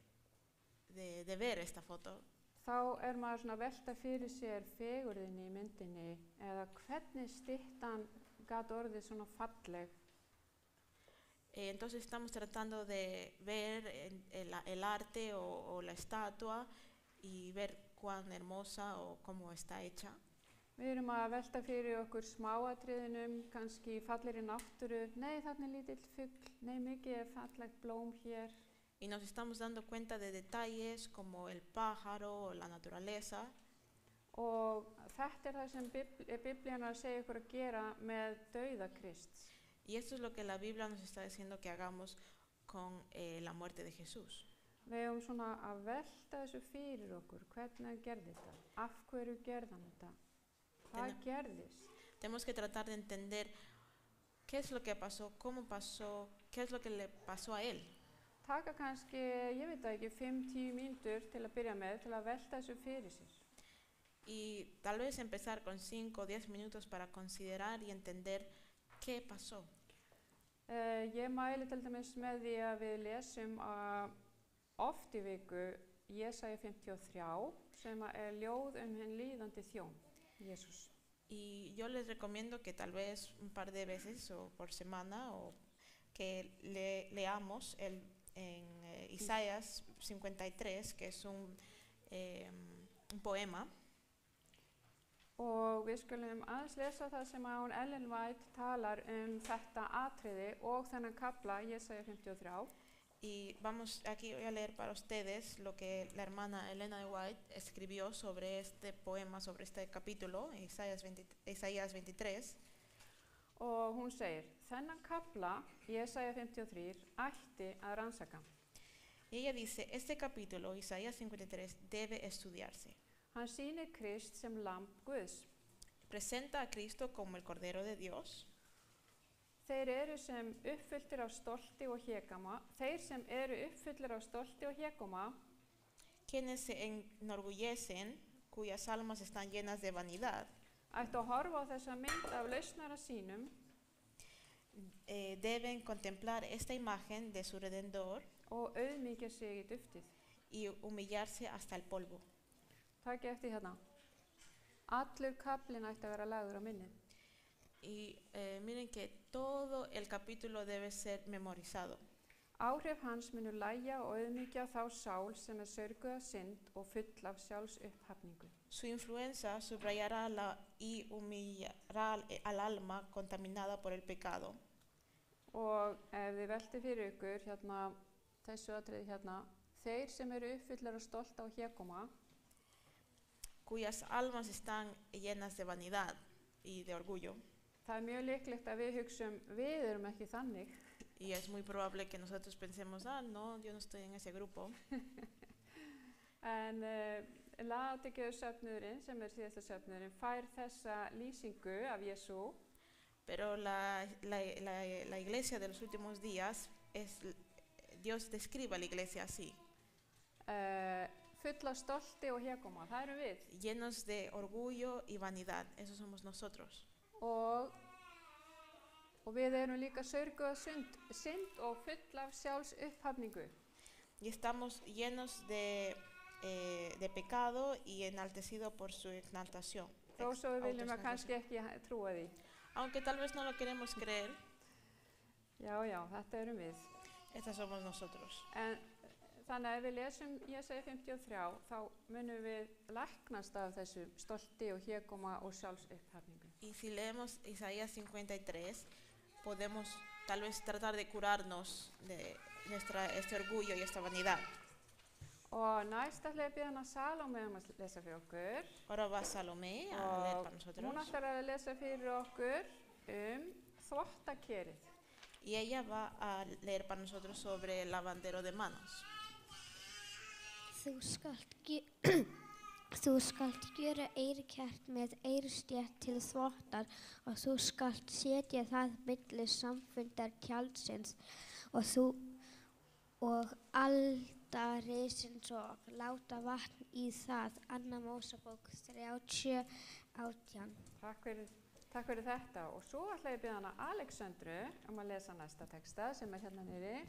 ver esta foto. Þá maður svona velta fyrir sér fegurðinni í myndinni eða hvernig styttan gat orðið svona falleg. Entonces estamos tratando de ver el arte o la estatua y ver cuán hermosa o cómo está hecha. Við erum að velta fyrir okkur smáatriðinum, kannski fallegri náttúru. Nei, þarna lítill fugl. Nei, mikið fallegt blóm hér. Y nos estamos dando cuenta de detalles como el pájaro o la naturaleza. Og þetta það sem Biblían að segja ykkur að gera með dauða Krists. Y esto es lo que la Biblia nos está diciendo que hagamos con la muerte de Jesús. við eigum svona að velta þessu fyrir okkur, hvernig hann gerði þetta, af hverju gerði hann þetta, hvað gerðist. Tenemos que tratar de entender qué es lo que pasó, cómo pasó, qué es lo que le pasó a él. Taka kannski, ég veit það ekki, 5-10 mínútur til að byrja með, til að velta þessu fyrir sér. Y tal vez empezar con 5 o 10 minutos para considerar y entender qué pasó. Ég mæli til dæmis með því að við lesum oft í viku Jesaja 53 sem er ljóð hinn líðandi þjón, Jesús. Y yo les recomiendo que tal vez un par de veces o por semana o que leamos en Isaías 53, que es un poema. Og við skulum aðeins lesa það sem að hún Ellen White talar þetta atriði og þennan kafla Jesaja 53. Y aquí voy a leer para ustedes lo que la hermana Elena de White escribió sobre este poema, sobre este capítulo, Isaías 23. Og hún segir, þennan kafla Jesaja 53 ætti að rannsaka. Y ella dice, este capítulo, Isaías 53, debe estudiarse. Hann sýnir Krist sem lamb Guðs. Presenta a Cristo como el Cordero de Dios. Þeir eru sem uppfylltir af stolti og hégóma, quienes se enorgullecen, cuyas almas están llenas de vanidad, ættu að horfa á þessa mynd af lausnara sínum deben contemplar esta imagen de su Redentor og auðmýkja sig í duftið. y humillarse hasta el polvo. Takk eftir hérna. Allur kaflinn ætti að vera lagður á minnið. Y miren que todo el capítulo debe ser memorizado. Áhrif hans munu lægja og auðmýkja þá sál sem er sörguð af synd og full af sjálfsupphafningu. Su influencia subrayará y humillará al alma contaminada por el pecado. Og ef þið velti fyrir ykkur hérna, þessu atriði hérna, þeir sem eru uppfullir af stolta og hégóma, cuyas almas están llenas de vanidad y de orgullo. það er mjög líklegt að við hugsum, við erum ekki þannig. Y es muy probable que nosotros pensemos, no, yo no estoy en ese grupo. En Laodíkeusöfnuðurinn, sem er síðasta söfnuðurinn, fær þessa lýsingu af Jesú. Pero la iglesia de los últimos días, Dios describe a la iglesia así. Full af stolti og hégóma, það erum við. Llenos de orgullo y vanidad, eso somos nosotros. Og við erum líka sörguð af synd og full af sjálfsupphafningu. Y estamos llenos de pecado y enaltecido por su exaltación. Þó svo við viljum að kannski ekki trúa því. Aunque tal vez no lo queremos creer. Já, þetta erum við. Estas somos nosotros. En þannig að ef við lesum Jesaja 53, þá munum við læknast af þessu stolti og hégóma og sjálfsupphafningu. Y si leemos Isaías 53, podemos tal vez tratar de curarnos de este orgullo y esta vanidad. Og næst ætla ég að biðja hana Salome að lesa fyrir okkur. Ahora va Salomé a leer para nosotros. Hún ætlar að lesa fyrir okkur þvottakerið. Y ella va a leer para nosotros sobre el lavandero de manos. Þú skalt gjöra eyrkert með eyrstjett til þvottar og þú skalt setja það milli samfundar tjaldsins og altarisins og láta vatn í það. 2. Mósebók 30:18. Takk fyrir þetta. Og svo ætla ég að biðja hana Alexandru að lesa næsta texta sem er hérna niðri.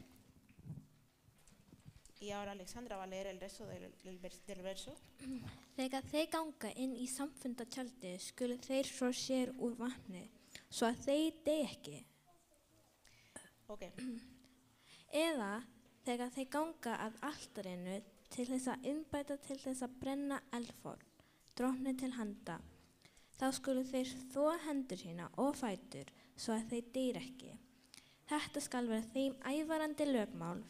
Y ahora Alexandra va a leer el resto del verso. Þegar þeir ganga inn í samfundatjaldið skulu þeir svo sér úr vatni, svo að þeir dey ekki. Okay. Eða þegar þeir ganga að altarinu til þess að innbæta til þess að brenna eldforn, drottni til handa, þá skulu þeir þvo hendur sína og fætur, svo að þeir deyr ekki. Þetta skal vera þeim ævarandi lögmál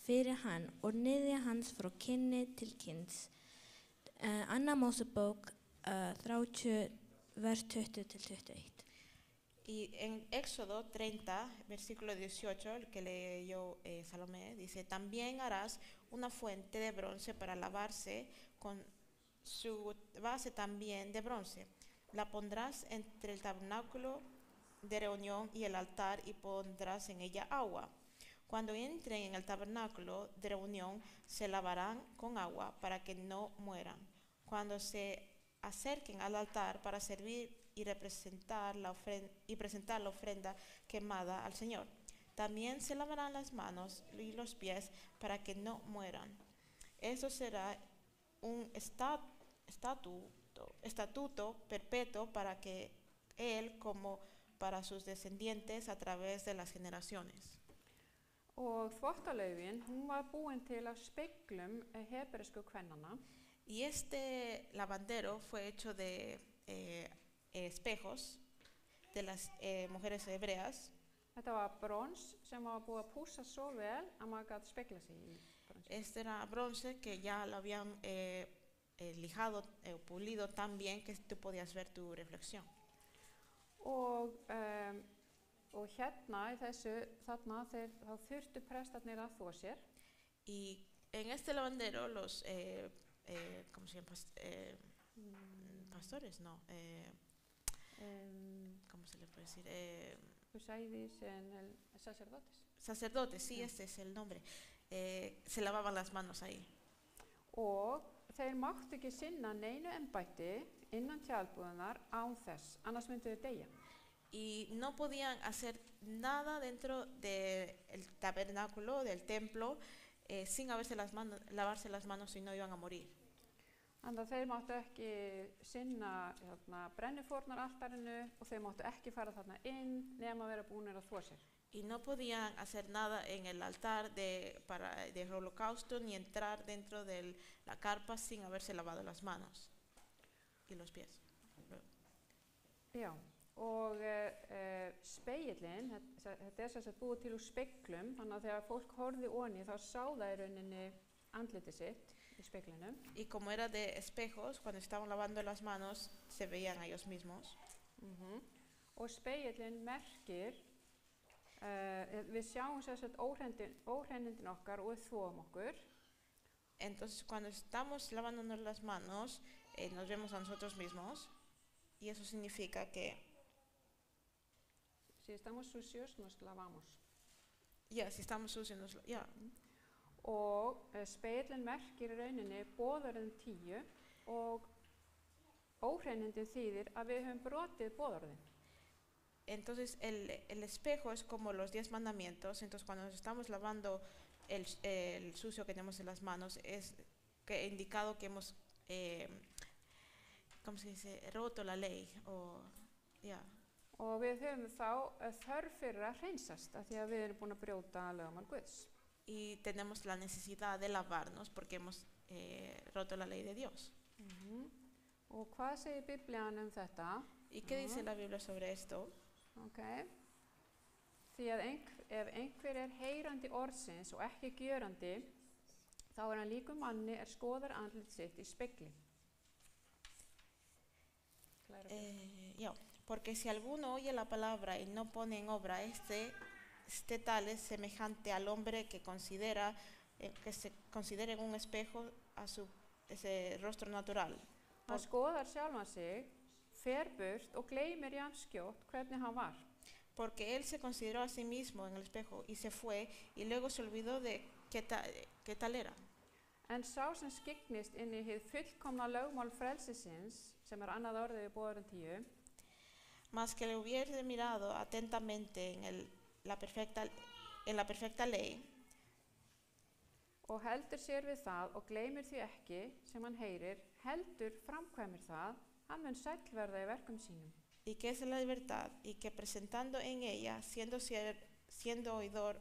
fyrir hann og niðja hans frá kynni til kyns. 2. Mósebók 30, vers 20-21. Y en Éxodo 30, versículo 18, el que leyó Salomé, dice, también harás una fuente de bronce para lavarse con su base también de bronce. La pondrás entre el tabernáculo de reunión y el altar y pondrás en ella agua. Cuando entren en el tabernáculo de reunión se lavarán con agua para que no mueran. Cuando se acerquen al altar para servir y presentar la ofrenda quemada al Señor, también se lavarán las manos y los pies para que no mueran. Eso será un estatuto perpetuo para que él como para sus descendientes a través de las generaciones. Og þvottalaufin, hún var búin til af speglum hebresku kvennanna. Y este lavandero fue hecho de espejos de las mujeres hebreas. Þetta var brons sem var búið að pússa svo vel að maður gat spegla sig í bronsi. Este era bronce que ya lo habían lijado o pulido tan bien que tú podías ver tu reflexión. Og hérna í þessu, þarna þá þurftu prestarnir að þvo sér. Y en este lavandero los ¿cómo se llama? Pastores, no. ¿Cómo se le puede decir? Usaidis en el sacerdotes. Sacerdotes, sí, este es el nombre. Se lavaban las manos ahí. Og þeir máttu ekki sinna neinu embætti innan tjaldbúðunar án þess, annars myndu þeir deyja. Y no podían hacer nada dentro del tabernáculo, del templo, sin lavarse las manos, si no iban a morir. Þannig að þeir máttu ekki sinna brennifórnaraltarinu og þeir máttu ekki fara þarna inn nema að vera búnir að þvo sér. Y no podían hacer nada en el altar de holocausto ni entrar dentro de la carpa sin haberse lavado las manos y los pies. Já, og spegillinn, þetta er sem sagt búið til úr speglum, þannig að þegar fólk horfði ofan í þá sá það í rauninni andlitið sitt í speglinum. Y como era de espejos, cuando estaban lavando las manos se veían a ellos mismos. Og spegillinn merkir, við sjáum sem sagt óhreinindin okkar og við þvoum okkur. Entonces cuando estamos lavándonos las manos, nos vemos a nosotros mismos. Y eso significa que si estamos sucios, nos lavamos. Si estamos sucios, Og spegillinn merkir í rauninni boðorðin 10 og óhreinindin þýðir að við höfum brotið boðorðin. Entonces el espejo es como los 10 mandamientos. Entonces cuando nos estamos lavando el sucio que tenemos en las manos, es que indicado que hemos ¿cómo se dice? Roto la ley. Og við höfum þá þörf fyrir að hreinsast af því að við erum búin að brjóta lögmál Guðs. Y tenemos la necesidad de lavarnos porque hemos roto la ley de Dios. Og hvað segir Biblían þetta? ¿Y qué dice la Biblia sobre esto? Því að ef einhver heyrandi orðsins og ekki gjörandi, þá hann líkum manni skoðar andlit sitt í spegli. Porque si alguno oye la palabra y no pone en obra, este tal es semejante al hombre que se considera en un espejo ese rostro natural. Hann skoðar sjálfan sig, fer burt og gleymir jafnskjótt hvernig hann var. Porque él se consideró a sí mismo en el espejo y se fue y luego se olvidó de qué tal era. En sá sem skyggnist inn í hið fullkomna lögmál frelsisins, sem annað orðið í boðorðin 10, mas que le hubiese mirado atentamente en la perfecta ley, og heldur sér við það og gleymir því ekki sem hann heyrir, heldur framkvæmir það, hann mun sæll verða í verkum sínum. Y que es la libertad, y que presentando en ella, siendo oidor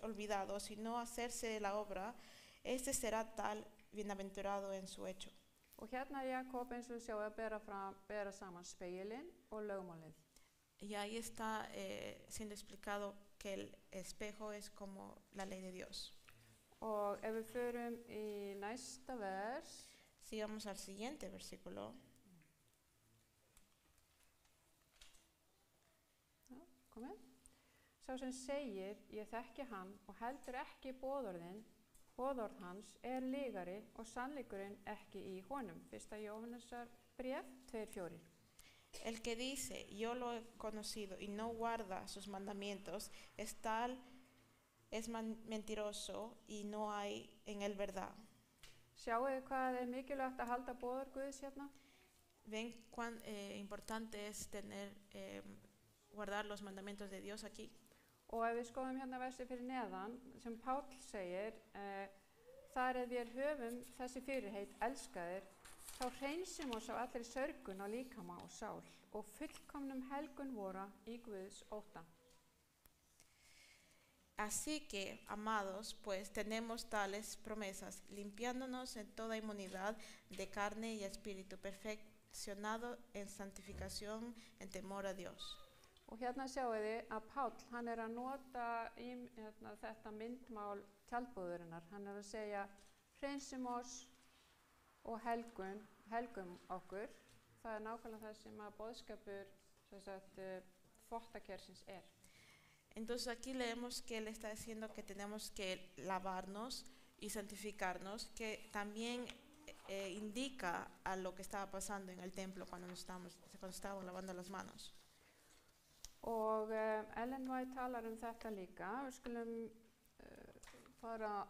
olvidado, sino hacerse la obra, este será tal bienaventurado en su hecho. Og hérna Jakob eins og sjáum að bera saman spegilinn og lögmálið. Y ahí está siendo explicado que el espejo es como la ley de Dios. Og ef við förum í næsta vers, si vamos al siguiente versículo, komið. Sá sem segir, ég þekki hann og heldur ekki boðorð hans lygari og sannleikurinn ekki í honum. 1. Jóhannesar bréf 2:4. El que dice, yo lo he conocido y no guarda sus mandamientos, es mentiroso y no hay en él verdad. Sjáu þið hvað mikilvægt að halda boðorð Guðs hérna? ¿Ven cuán importante es guardar los mandamientos de Dios aquí? Og ef við skoðum hérna versi fyrir neðan, sem Páll segir, þar við höfum þessi fyrirheit elskaðir, þá hreinsum oss á allri sörgun á líkama og sál og fullkomnum helgun vora í Guðs ótta. Así que, amados, pues tenemos tales promesas, limpiándonos en toda inmunidad de carne y espíritu, perfeccionado en santificación en temor a Dios. Og hérna sjáu þið að Páll, hann að nota þetta myndmál tjaldbúðurinnar. Hann að segja, hreinsum oss og helgum okkur. Það nákvæmlega það sem að boðskapur þvottakersins Entonces aquí leemos que él está diciendo que tenemos que lavarnos y santificarnos, que también indica a lo que estaba pasando en el templo cuando estábamos lavando las manos. Og Ellen White talar þetta líka. Við skulum fara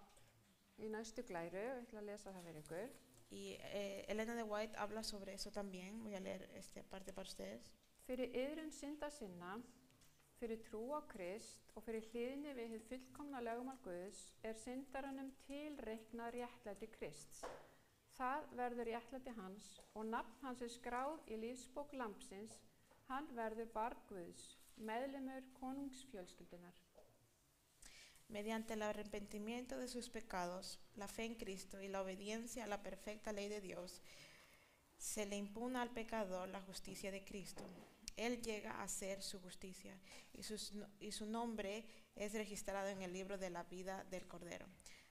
í næstu glæru, ég ætla að lesa það fyrir ykkur. Y Elena de White habla sobre eso también. Voy a leer esta parte para ustedes. Fyrir iðrun synda sinna, fyrir trú á Krist og fyrir hliðinni við hið fullkomna lögmál Guðs syndaranum tilreiknað réttlæti Krists. Það verður réttlæti hans og nafn hans skráð í lífsbók Lambsins. Hann verður barn Guðs, meðlimur konungsfjölskyldunar. Mediante el arrepentimiento de sus pecados, la fe en Cristo y la obediencia a la perfecta ley de Dios, se le impuna al pecador la justicia de Cristo. Él llega a ser su justicia y su nombre es registrado en el libro de la vida del Cordero.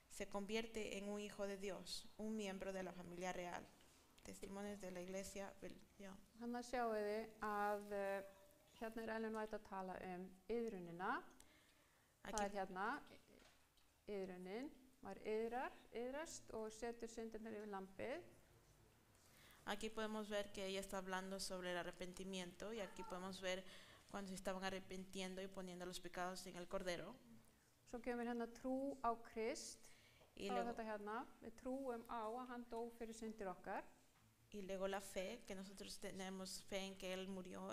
Se convierte en un hijo de Dios, un miembro de la familia real. Testimonios de la iglesia. Þannig sjáu þið að hérna Ellen White að tala iðrunina. Það hérna, iðrunin, iðrast og setur syndirnar yfir lambið. Aquí podemos ver que ella está hablando sobre el arrepentimiento y aquí podemos ver cuando se estaban arrepintiendo y poniendo los pecados en el Cordero. Svo kemur hérna trú á Krist. Y þá luego, þetta hérna, við trúum á að hann dó fyrir syndir okkar. Y luego la fe, que nosotros tenemos fe en que Él murió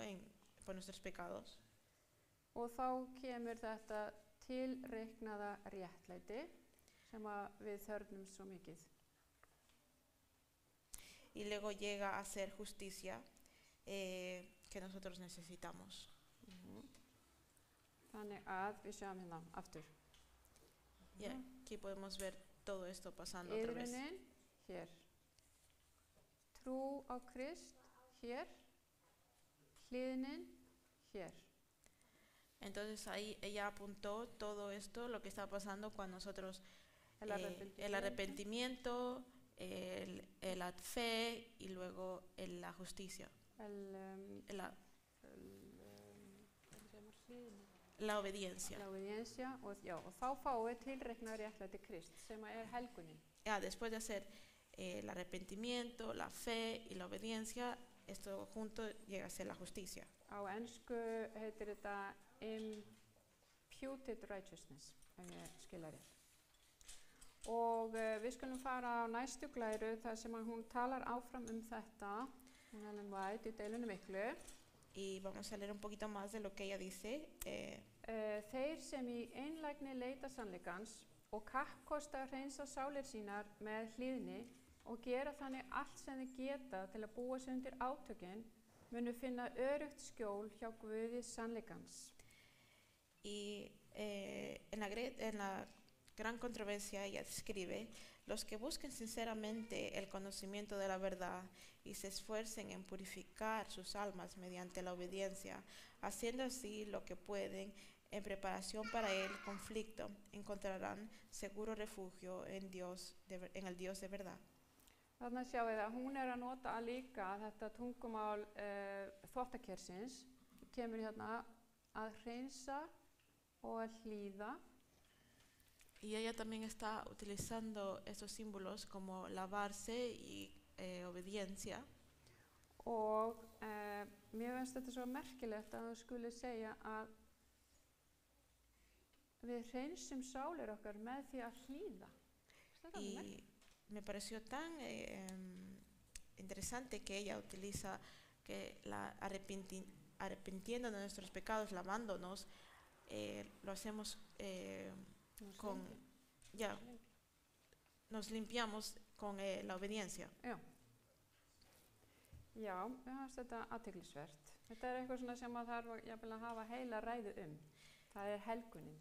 por nuestros pecados. Og þá kemur þetta tilreiknaða réttlæti sem við þörfnum svo mikið. Y luego llega a ser justicia que nosotros necesitamos. Þannig að við sjáum hérna aftur. Y aquí podemos ver todo esto pasando otra vez. Iðrunin, hér. Trú á Krist, hér. Hliðinin, hér. Entonces ahí ella apuntó todo esto, lo que estaba pasando cuando nosotros, el arrepentimiento, la fe y luego la justicia. La obediencia. La obediencia og þá fáum við tilreiknað réttlæti Krist sem helgunin. Después de hacer el arrepentimiento, la fe y la obediencia, esto junto llega a ser la justicia. Á ensku heitir þetta imputed righteousness, ef ég skilja rétt. Og við skulum fara á næstu glæru þar sem hún talar áfram þetta, Ellen White, í deilunni miklu. Y vamos a leer un poquito más de lo que ella dice. Þeir sem í einlægni leita sannleikans og kappkosta að hreinsa sálir sínar með hlýðni og gera þannig allt sem þeir geta til að búa sig undir átökin, munu finna öruggt skjól hjá Guði sannleikans. Y en la gran controversia ella escribe: los que busquen sinceramente el conocimiento de la verdad y se esfuercen en purificar sus almas mediante la obediencia, haciendo así lo que pueden en preparación para el conflicto, encontrarán seguro refugio en el Dios de verdad. Þarna sjáum við að hún að nota líka þetta tungumál þvottakersins, kemur hérna að hreinsa og að hlýða Y ella también está utilizando esos símbolos como lavarse y obediencia. og mér finnst þetta svo merkilegt að þú skuli segja að við hreinsum sálir okkar með því að hlýða. Þetta er alveg Y me pareció tan interesante que ella utiliza que arrepintiendo de nuestros pecados, lavándonos, lo hacemos con, ya, nos limpiamos con la obediencia. Já, mér finnst þetta athyglisvert. Þetta er eitthvað svona sem að þarf jafnvel að hafa heila ræðu Það er helgunin.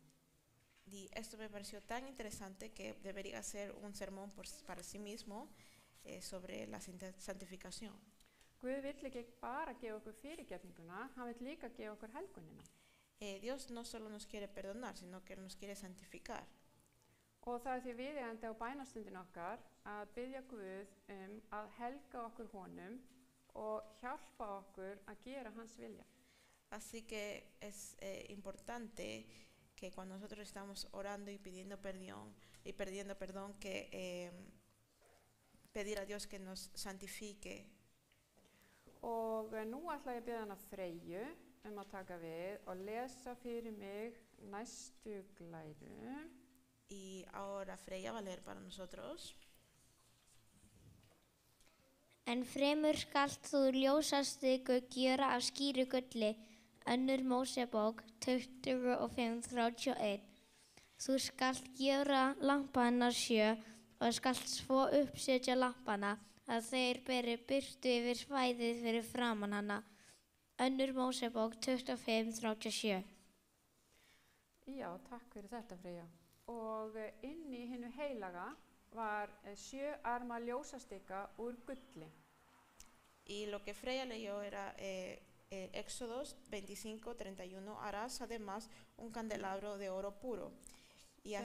Y esto me pareció tan interesante que debería ser un sermón para sí mismo sobre la santificación. Guð vill ekki bara gefa okkur fyrirgefninguna, hann vill líka gefa okkur helgunina. Dios no solo nos quiere perdonar, sino que nos quiere santificar. Og það er því viðeigandi á bænastundin okkar að biðja Guð að helga okkur honum og hjálpa okkur að gera hans vilja. Así que es importante que cuando nosotros estamos orando y pidiendo perdón, que pedir a Dios que nos santifique. Og nú ætla ég að biðja hana Freyju að taka við og lesa fyrir mig næstu glæru. Y ahora Freya va a leer para nosotros. En fremur skalt þú ljósastiku gjöra af skíru gulli, önnur Mósebók 25:31. Þú skalt gjöra lampana 7 og skalt svo uppsetja lampana að þeir beri birtu yfir svæðið fyrir framan hana. Önnur Mósebók 25:37. Já, takk fyrir þetta Freyja. Og inn í hinu heilaga var 7 arma ljósastika úr gulli. Y lo que Freya leyó era Éxodos 25:31. Harás además un candelabro de oro puro y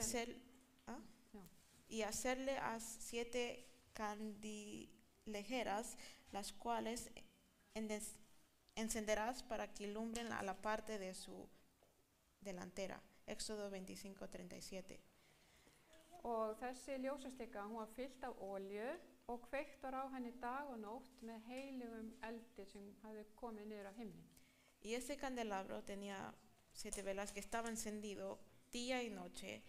hacerle 7 candilejeras, las cuales encenderás para que ilumbren a la parte de su delantera. Éxodo 25:37. Og þessi ljósastika, hún var fyllt af olíu og kveikt var á henni dag og nótt með heilugum eldi sem hafði komið niður af himni. Y ese candelabro tenía 7 velas que estaba encendido día y noche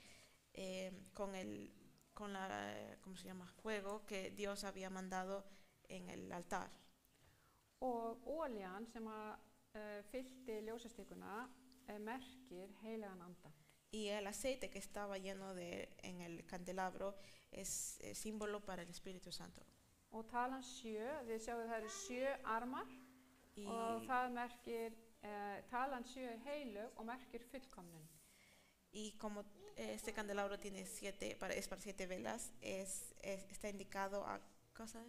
con ¿cómo se llama? Fuego que Dios había mandado en el altar. Og olían sem fyllti ljósastikuna merkir heilagan anda. Y el aceite que estaba lleno en el candelabro es símbolo para el Espíritu Santo. Og talan 7, þið sjáum það eru 7 armar og það merkir, talan 7 er heilug og merkir fullkomnun. Y como este candelabro tiene es para 7 velas, está indicado a cosa.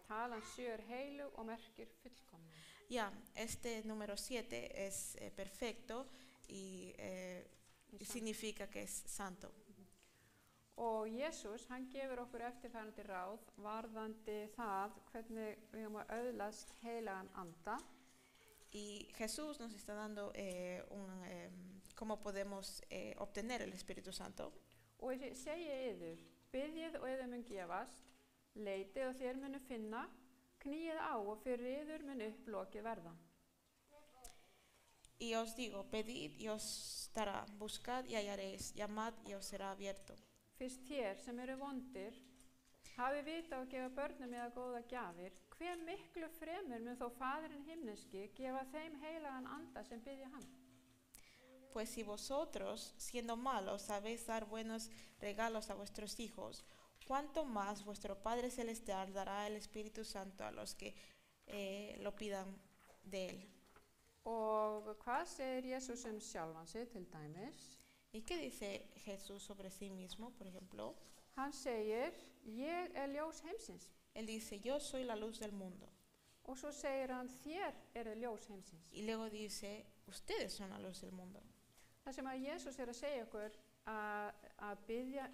Talan 7 er heilug og merkir fullkomnun. Ya, este número 7 es perfecto y significa que es santo. Og Jesús, hann gefur okkur eftirfarandi ráð varðandi það hvernig við höfum að öðlast heilagan anda. Y Jesús nos está dando cómo podemos obtener el Espíritu Santo. Og ég segi yður, biðjið og yður mun gefast, leitið og þér munu finna, kníið á og fyrir yður mun upp lokið verða. Y os digo, pedid y os dará, buscad y hallaréis, llamad y os será abierto. Fyrst þér sem eru vondir, hafi vita og gefa börnum eða góða gjafir, hver miklu fremur mun þó Faðirinn himneski gefa þeim heilagan anda sem biðja hann. Pues si vosotros, siendo malos, sabéis dar buenos regalos a vuestros hijos, ¿cuánto más vuestro Padre Celestial dará el Espíritu Santo a los que lo pidan de él? Og hvað segir Jesús sjálfan sig til dæmis? ¿Y qué dice Jesús sobre sí mismo, por ejemplo? Hann segir, ég ljós heimsins. Él dice, yo soy la luz del mundo. Og svo segir hann, þér ljós heimsins. Y luego dice, ustedes son la luz del mundo. Það sem að Jesús að segja okkur að biðja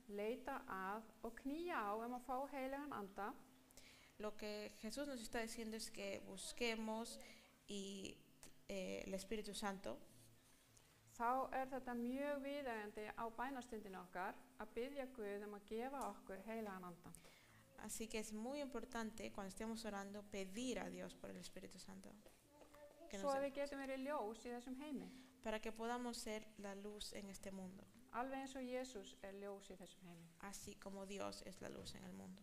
leita að og knýja á að fá heilagan anda. Lo que Jesús nos está diciendo es que busquemos y el Espíritu Santo, þá þetta mjög viðeigandi á bænastundinu okkar að biðja Guð að gefa okkur heilagan anda. así que es muy importante cuando estemos orando pedir a Dios por el Espíritu Santo, que Svo að við getum verið ljós í þessum heimi. para que podamos ser la luz en este mundo, Alveg eins og Jesús ljós í þessum heimi. así como Dios es la luz en el mundo.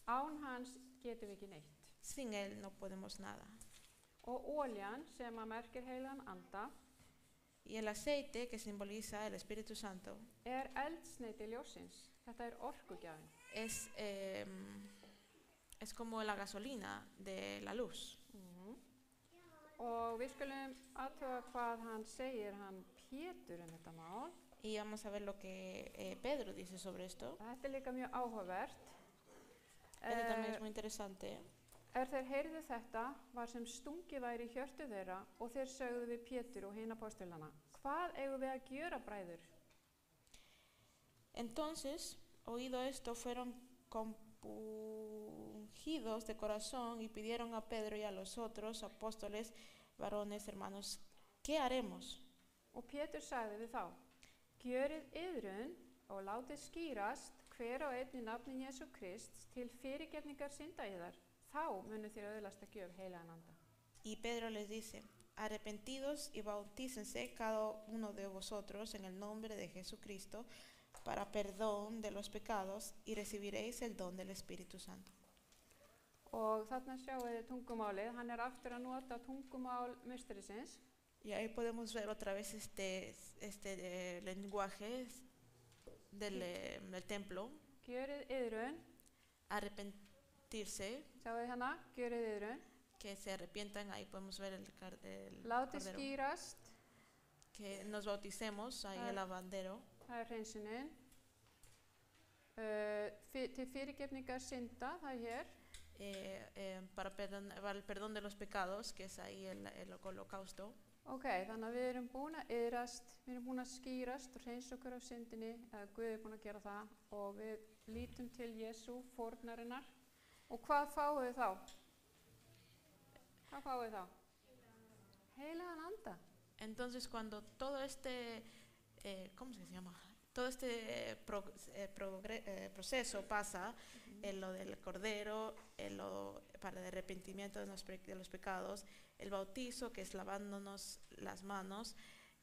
Án hans getum við ekki neitt. Sin Él no podemos nada. Og oljan sem að merkir heilagan anda Y el aceite que simboliza el Espíritu Santo eldsneyti ljósins. Þetta orkugjafinn. es como la gasolina de la luz. Og við skulum athuga hvað hann segir, hann Pétur þetta mál. Y vamos a ver lo que Pedro dice sobre esto. Þetta líka mjög áhugavert. Esto también es muy interesante. Þeir heyrðu þetta var sem stungið væri í hjörtu þeirra og þeir sögðu við Pétur og hina apostolana: Hvað eigum við að gjöra, bræður? Entonces, oído esto, fueron compungidos de corazón y pidieron a Pedro y a los otros apóstoles, varones, hermanos, ¿qué haremos? Og Pétur sagði við þá: Gjörið iðrun og látið skýrast hver og einn í nafni Jesú Krists til fyrirgefningar synda yðar. Þá munu þér öðlast að gjöf heilagan anda. Y Pedro les dice: arrepentidos y bautícense cada uno de vosotros en el nombre de Jesucristo para perdón de los pecados y recibiréis el don del Espíritu Santo. Og þarna sjáum við tungumálið, hann aftur að nota tungumál meistarisins. Y ahí podemos ver otra vez este lenguaje del templo. Gjörið iðrun. Arrepentirse. Sjáum við hana, gjörið iðrun. Que se arrepientan, ahí podemos ver el Látið cordero. skýrast. Que nos bauticemos, ahí el lavandero. Það hreinsunin. Til fyrirgefningar synda, það hér. Para el perdón de los pecados, que es ahí el holocausto. Ok, þannig að við erum búin að iðrast, við erum búin að skýrast og hreinsa okkur af syndinni, eða Guð er búin að gera það og við lítum til Jesú, fórnarinnar. Og hvað fáum við þá? Hvað fáum við þá? Heilagan anda. Entonces, cuando todo este, ¿cómo se llama? Todo este proceso pasa, en lo del cordero, para el arrepentimiento de los pecados, el bautizo, que es lavándonos las manos,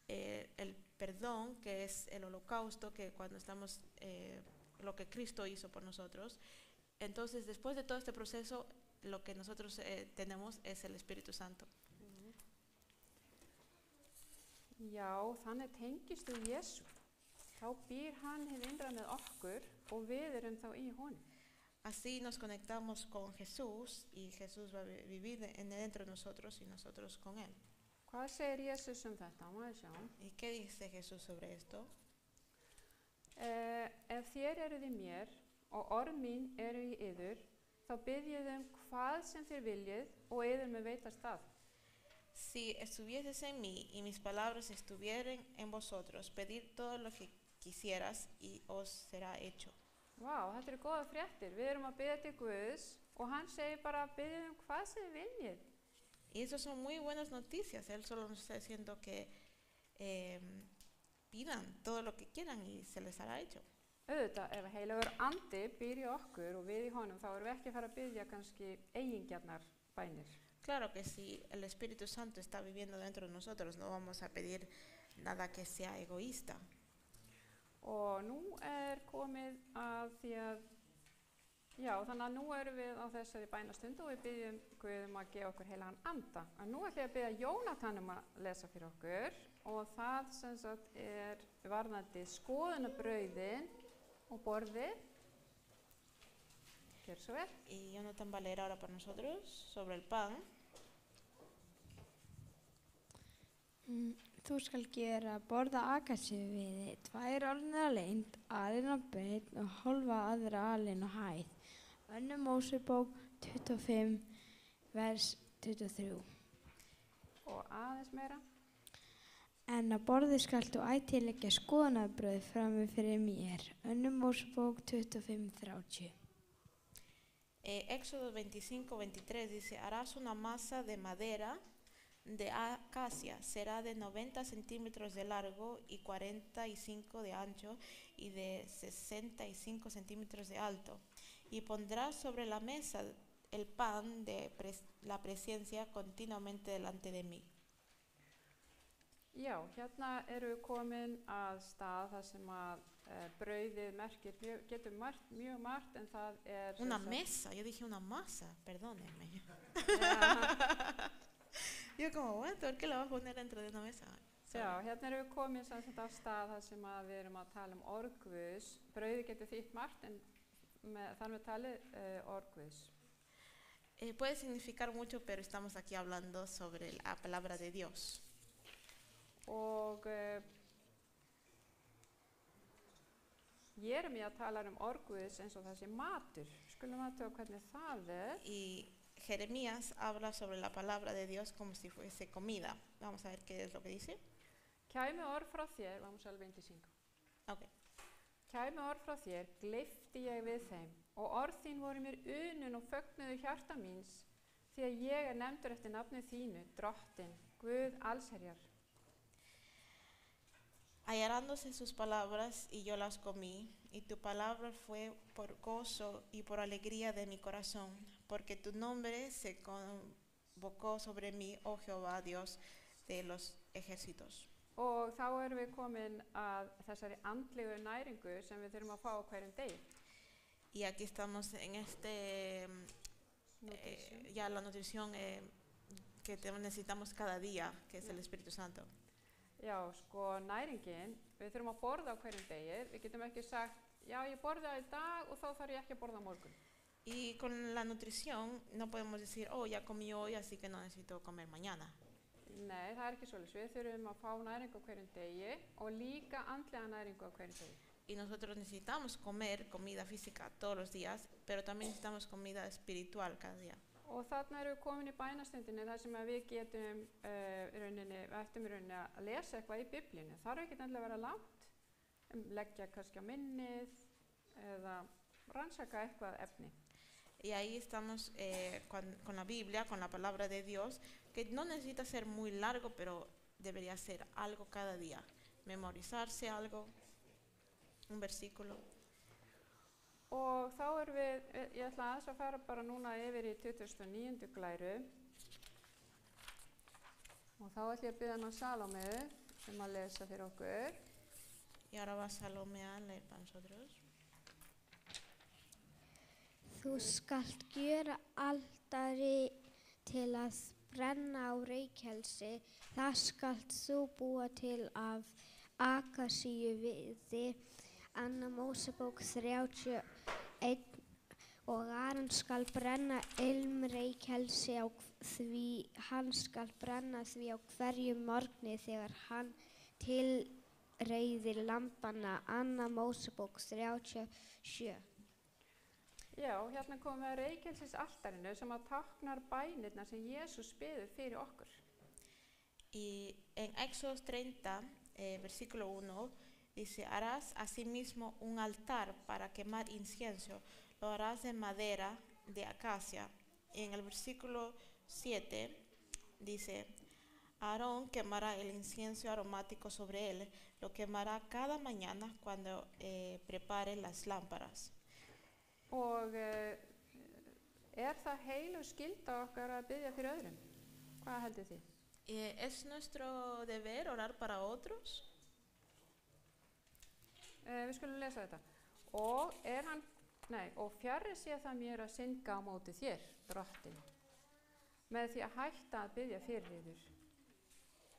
el perdón, que es el holocausto, que cuando estamos, lo que Cristo hizo por nosotros. Entonces, después de todo este proceso, lo que nosotros tenemos es el Espíritu Santo. Já, þannig tengist við Jesú. Þá býr hann hið innra með okkur og við erum þá í honum. Así nos conectamos con Jesús y Jesús va a vivir dentro de nosotros y nosotros con Él. Hvað segir Jesús þetta? Má ég sjá. ¿Y qué dice Jesús sobre esto? Ef þér eruð í mér og orð mín eru í yður, þá biðjið hvað sem þér viljið og yður með veitast það. Si estuvieses en mí y mis palabras estuvieran en vosotros, pedid todo lo que quisieras y os será hecho. Vá, þetta eru góða fréttir. Við erum að biðja til Guðs og hann segir bara biðjið hvað sem þið viljið. Y eso son muy buenas noticias. Él solo nos está diciendo que pidan todo lo que quieran y se les hará hecho. Auðvitað, ef heilagur andi býr í okkur og við í honum, þá erum við ekki að fara að biðja kannski eigingjarnar bænir. Claro que si el Espíritu Santo está viviendo dentro de nosotros, no vamos a pedir nada que sea egoísta. Og nú komið að því að, já, þannig að nú erum við á þessari bænastund og við biðjum Guð að gefa okkur heilagan anda. En nú ætlum ég að biðja Jónatan að lesa fyrir okkur og það sem sagt varðandi skoðunabrauðin og borðið. Gjör svo vel. Y Jonathan va a leer ahora para nosotros sobre el pan. Þú skal gera borða akasíuviði, 2 orðnar á lengd, alin á breidd og hálfa aðra alin á hæð. 2 Mósebók 25, vers 23. Og aðeins meira. En á borði skalt þú ætíð leggja skoðunarbrauð frammi fyrir mér. 2 Mósebók 25, 30. Éxodo 25:23 dice: harás una masa de madera de acacia será de 90 centímetros de largo y 45 de ancho y de 65 centímetros de alto. Y pondrás sobre la mesa el pan de la presencia continuamente delante de mí. Já, hérna eru við komin að stað þar sem að brauðið merkir getur mjög margt en það Una mesa, yo dije una masa, perdónenme. Já, Yo como, what? ¿Por qué la vas a poner dentro de una mesa? já, hérna eru við komin sem sagt á stað þar sem að við erum að tala orð Guðs. Brauðið getur þýtt margt en þar með talið orð Guðs. Puede significar mucho, pero estamos aquí hablando sobre la palabra de Dios. Og Jeremía talar orð Guðs eins og það sé matur. Skulum athuga hvernig það Y Jeremías habla sobre la palabra de Dios como si fuese comida. Vamos a ver qué es lo que dice. Kæmi orð frá þér, vamos al 25. Okay. Kæmi orð frá þér, gleypti ég við þeim, og orð þín voru mér unun og fögnuðu hjarta míns, því að ég nefndur eftir nafni þínu, Drottinn, Guð allsherjar. Hallarándose sus palabras y yo las comí, y tu palabra fue por gozo y por alegría de mi corazón, porque tu nombre se convocó sobre mí, oh Jehová, Dios de los ejércitos. Og þá erum við komin að þessari andlegu næringu sem við þurfum að fá á hverjum degi. Y aquí estamos en ya la nutrición que necesitamos cada día, que es el Espíritu Santo. Já, sko, næringin, við þurfum að borða á hverjum degi. Við getum ekki sagt, já, ég borða í dag og þá þarf ég ekki að borða á morgun. Y con la nutrición no podemos decir, oh, ya comí hoy, así que no necesito comer mañana. Nei, það ekki svoleiðis. Við þurfum að fá næringu á hverjum degi og líka andlega næringu á hverjum degi. Y nosotros necesitamos comer comida física todos los días, pero también necesitamos comida espiritual cada día. Og þarna erum við komin í bænastundinni þar sem við getum við ættum í rauninni að lesa eitthvað í Biblíunni. Það ekki endilega að vera langt, leggja kannski á minnið eða rannsaka eitthvað efni. Y ahí estamos con la Biblia, con la palabra de Dios, que no necesita ser muy largo, pero debería ser algo cada día. Memorizarse algo, un versículo. Og þá erum við, ég ætla aðeins að fara bara núna yfir í 29. glæru. Og þá ætla ég að biðja hana Salómeu sem að lesa fyrir okkur. Y ahora va Salomé a leer para nosotros. Þú skalt gjöra altari til að brenna á reykjelsi. Það skalt þú búa til af akasíuviði. Anna Mósebók 31. Og Aron skal brenna ilmreykjelsi á því, hann skal brenna því á hverjum morgni þegar hann tilreiðir lambana. Anna Mósebók 37. Já, hérna komum við að reykjelsisaltarinu sem að táknar bænirnar sem Jesús biður fyrir okkur. Y en Éxodo 30, versículo 1, dice, harás asimismo un altar para quemar incienso, lo harás de madera de acacia. Y en el versículo 7 dice, Aarón quemará el incienso aromático sobre él, lo quemará cada mañana cuando prepare las lámparas. Og það heilug skylda okkar að biðja fyrir öðrum? Hvað heldur þið? ¿Es nuestro deber orar para otros? Við skulum lesa þetta. Og fjarri sé það mér að synga á móti þér, Drottinn, með því að hætta að biðja fyrir yður.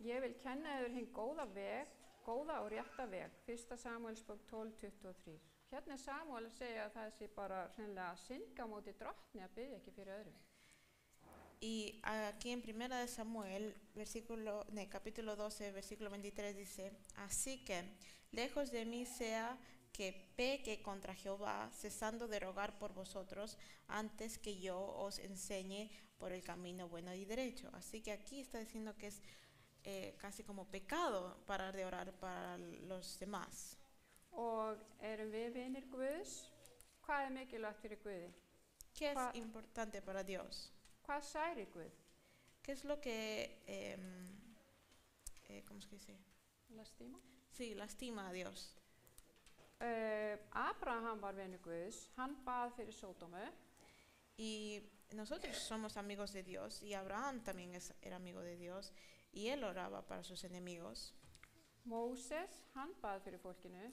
Ég vil kenna yður hinn góða og rétta veg, 1. Samúelsbók 12:23. Hérna Samúel að segja að það sé bara hreinlega að synga á móti Drottni að biðja ekki fyrir öðrum. Y aquí en 1 de Samuel, capítulo 12, versículo 23 dice, así que lejos de mí sea que peque contra Jehová, cesando de rogar por vosotros, antes que yo os enseñe por el camino bueno y derecho. Así que aquí está diciendo que es casi como pecado parar de orar para los demás. Og erum við vinir Guðs? Hvað mikilvægt fyrir Guði? ¿Qué es importante para Dios? Hvað særir Guð? ¿Qué es lo que, ¿cómo es que dice? Lastíma. Sí, lastima a Dios. Abraham var vinur Guðs, hann bað fyrir Sódómu. Y nosotros somos amigos de Dios y Abraham también era amigo de Dios y él oraba para sus enemigos. Móses, hann bað fyrir fólkinu.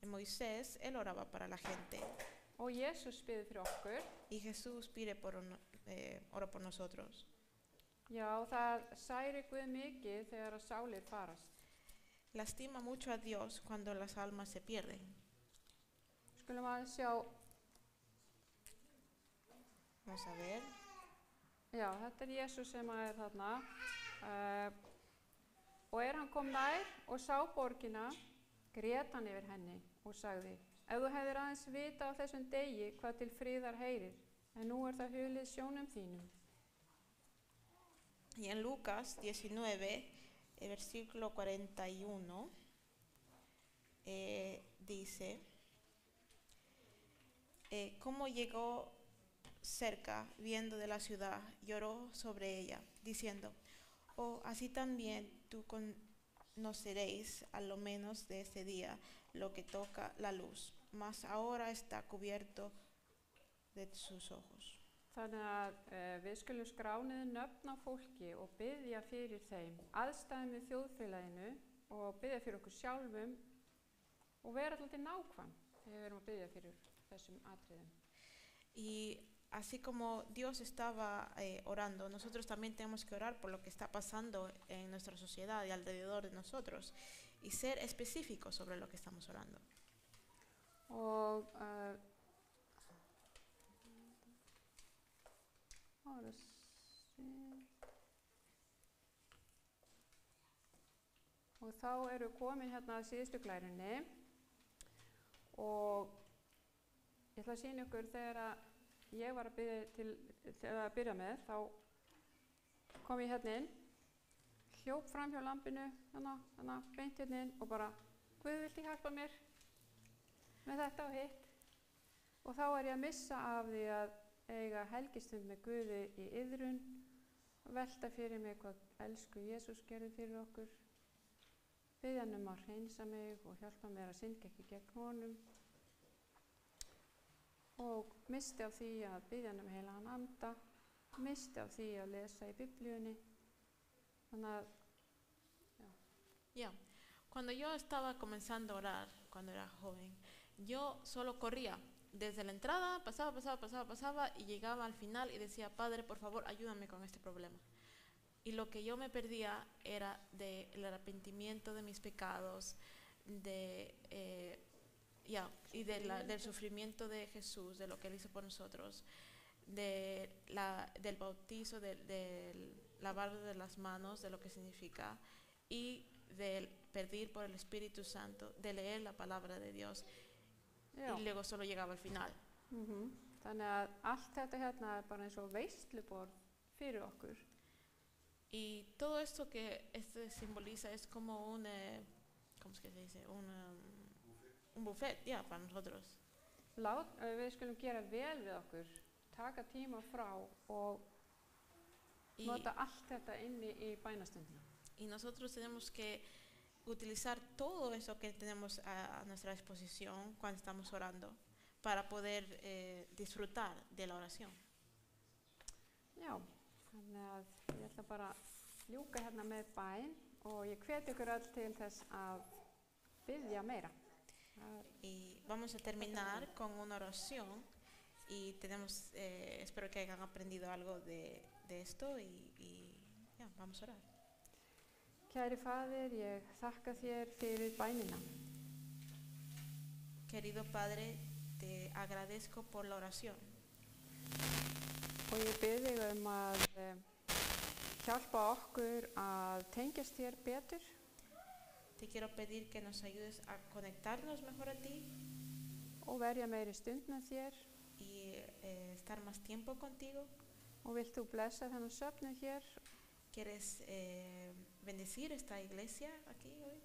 Y Moisés, él oraba para la gente. Og Jesús biður fyrir okkur. Y Jesús ora por nosotros. Já, það særir Guð mikið þegar að sálir farast. Lastima mucho a Dios cuando las almas se pierden. Skulum að sjá, Vamos a ver. já, þetta Jesús sem er þarna. Og hann kom nær og sá borgina, grét hann yfir henni og sagði: Ef þú hefðir aðeins vita á þessum degi hvað til friðar heyrir, en nú það hulið sjónum þínum. Y en Lucas 19, versículo 41, dice, cómo llegó cerca, viendo de la ciudad, lloró sobre ella, diciendo, oh, así también tú conoceréis a lo menos de este día lo que toca la luz, mas ahora está cubierto de sus ojos. Þannig að við skulum skrá niður nöfn á fólki og biðja fyrir þeim, aðstæðum við þjóðfélaginu og biðja fyrir okkur sjálfum og vera alltaf nákvæm þegar við erum að biðja fyrir þessum atriðum. Y así como Dios estaba orando, nosotros también tenemos que orar por lo que está pasando en nuestra sociedad y alrededor de nosotros y ser específicos sobre lo que estamos orando. Og þá eru komin hérna að síðustu glærunni og ég ætla að sýna ykkur þegar ég var að byrja með, þá kom ég hérna inn, hljóp fram hjá lampinu, hérna beint hérna inn og bara, Guð, viltu hjálpa mér með þetta og hitt? Og þá ég að missa af því að eiga helgistund með Guði í iðrun, velta fyrir mig hvað elsku Jesús gerði fyrir okkur, biðja hann að hreinsa mig og hjálpa mér að syndga ekki gegn honum og misti af því að biðja hann heilagan anda, misti af því að lesa í Biblíunni. Þannig að, Ya, cuando yo estaba comenzando a orar, cuando era joven, yo solo corría. Desde la entrada pasaba y llegaba al final y decía, Padre, por favor, ayúdame con este problema. Y lo que yo me perdía era del arrepentimiento de mis pecados, del sufrimiento de Jesús, de lo que Él hizo por nosotros, del bautizo, del lavar de las manos, de lo que significa, y del pedir por el Espíritu Santo, de leer la palabra de Dios. já. Y luego solo llegaba al final. Þannig að allt þetta hérna bara eins og veisluborð fyrir okkur. Y todo esto que simboliza es como un, ¿cómo es que se dice? Un buffet, ya, para nosotros. Við skulum gera vel við okkur, taka tíma frá og nota allt þetta inni í bænastundina. Y nosotros tenemos que utilizar todo eso que tenemos a nuestra disposición cuando estamos orando para poder disfrutar de la oración. Já, þannig að ég ætla bara að ljúka hérna með bæn og ég hvet ykkur öll til þess að biðja meira. Y vamos a terminar con una oración y espero que hayan aprendido algo de esto y ya, vamos a orar. Kæri Faðir, ég þakka þér fyrir bænina. Querido Padre, te agradezco por la oración. Og ég bið þig að hjálpa okkur að tengjast þér betur. Te quiero pedir que nos ayudes a conectarnos mejor a ti. Og verja meiri stund með þér. Y estar más tiempo contigo. Og vilt þú blessa þennan söfnuð hér? ¿Quieres bendecir esta iglesia aquí hoy?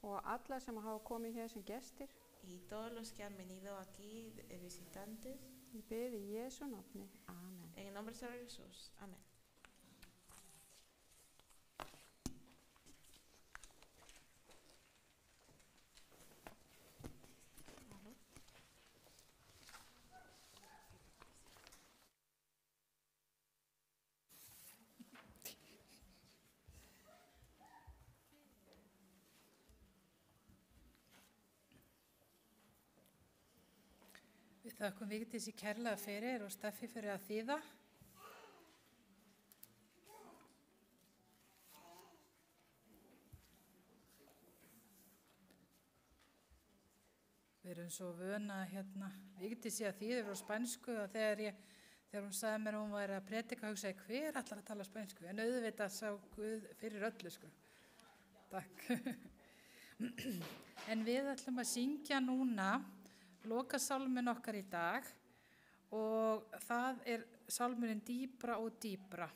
Og alla sem hafa komið hér sem gestir. Y todos los que han venido aquí visitantes. Ég bið í Jesú nafni. Amen. En el nombre de Jesús. Amén. þökkum Vigdísi kærlega fyrir og Steffi fyrir að þýða. Við erum svo vöna Vigdísi að þýða frá spænsku og þegar hún sagði mér að hún væri að predika, hugsaði hver ætlar að tala spænsku, en auðvitað sá Guð fyrir öllu, sko. Takk. En við ætlum að syngja núna lokasálminn okkar í dag og það er sálmurinn Dýpra og dýpra.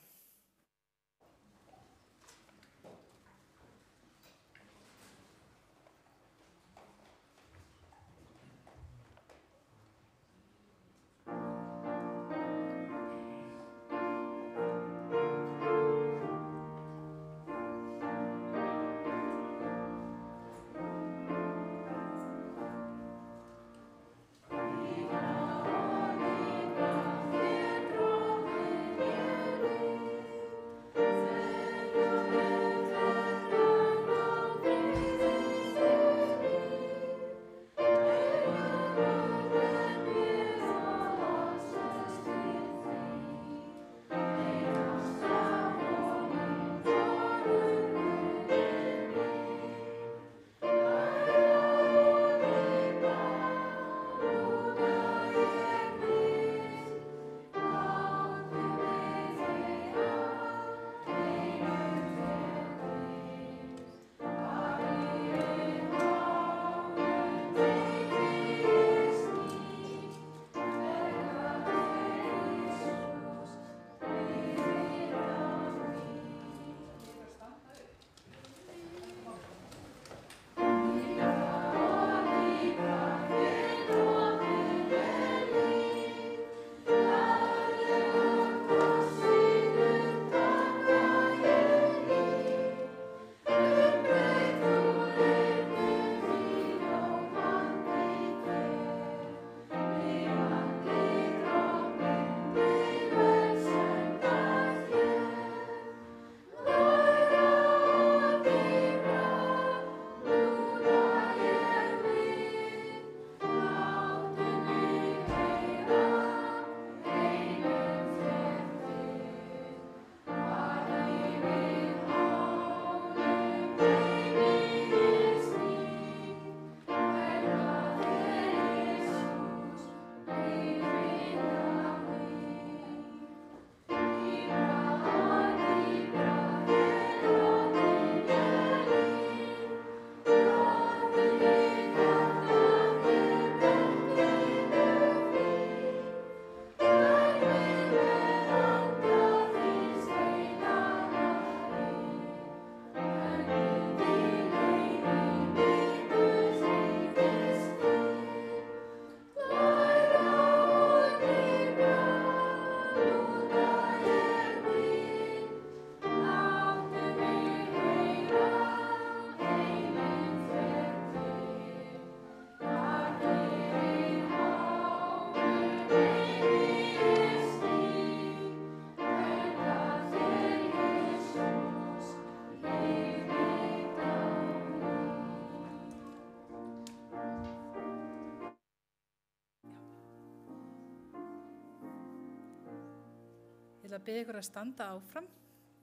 Ég ætla að biðja ykkur að standa áfram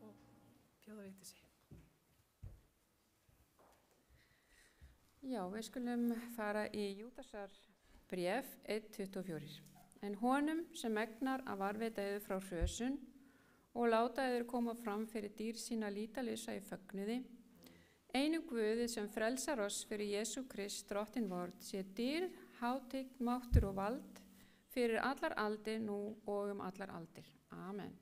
og bjóða Vigdísi. Já, við skulum fara í Júdasar bréf 1:24. En honum sem egnar að varveita yður frá hrösun og láta yður koma fram fyrir dýr sína lítalausa í fögnuði, einum Guði sem frelsar oss fyrir Jesú Krist drottinn vor, sé dýrð, hátign, máttur og vald fyrir allar aldir nú og allar aldir. Amen.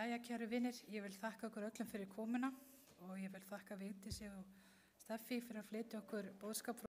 Jæja, kæru vinir, ég vil þakka okkur öllum fyrir komuna og ég vil þakka Vigdísi og Steffi fyrir að flytja okkur boðskap frá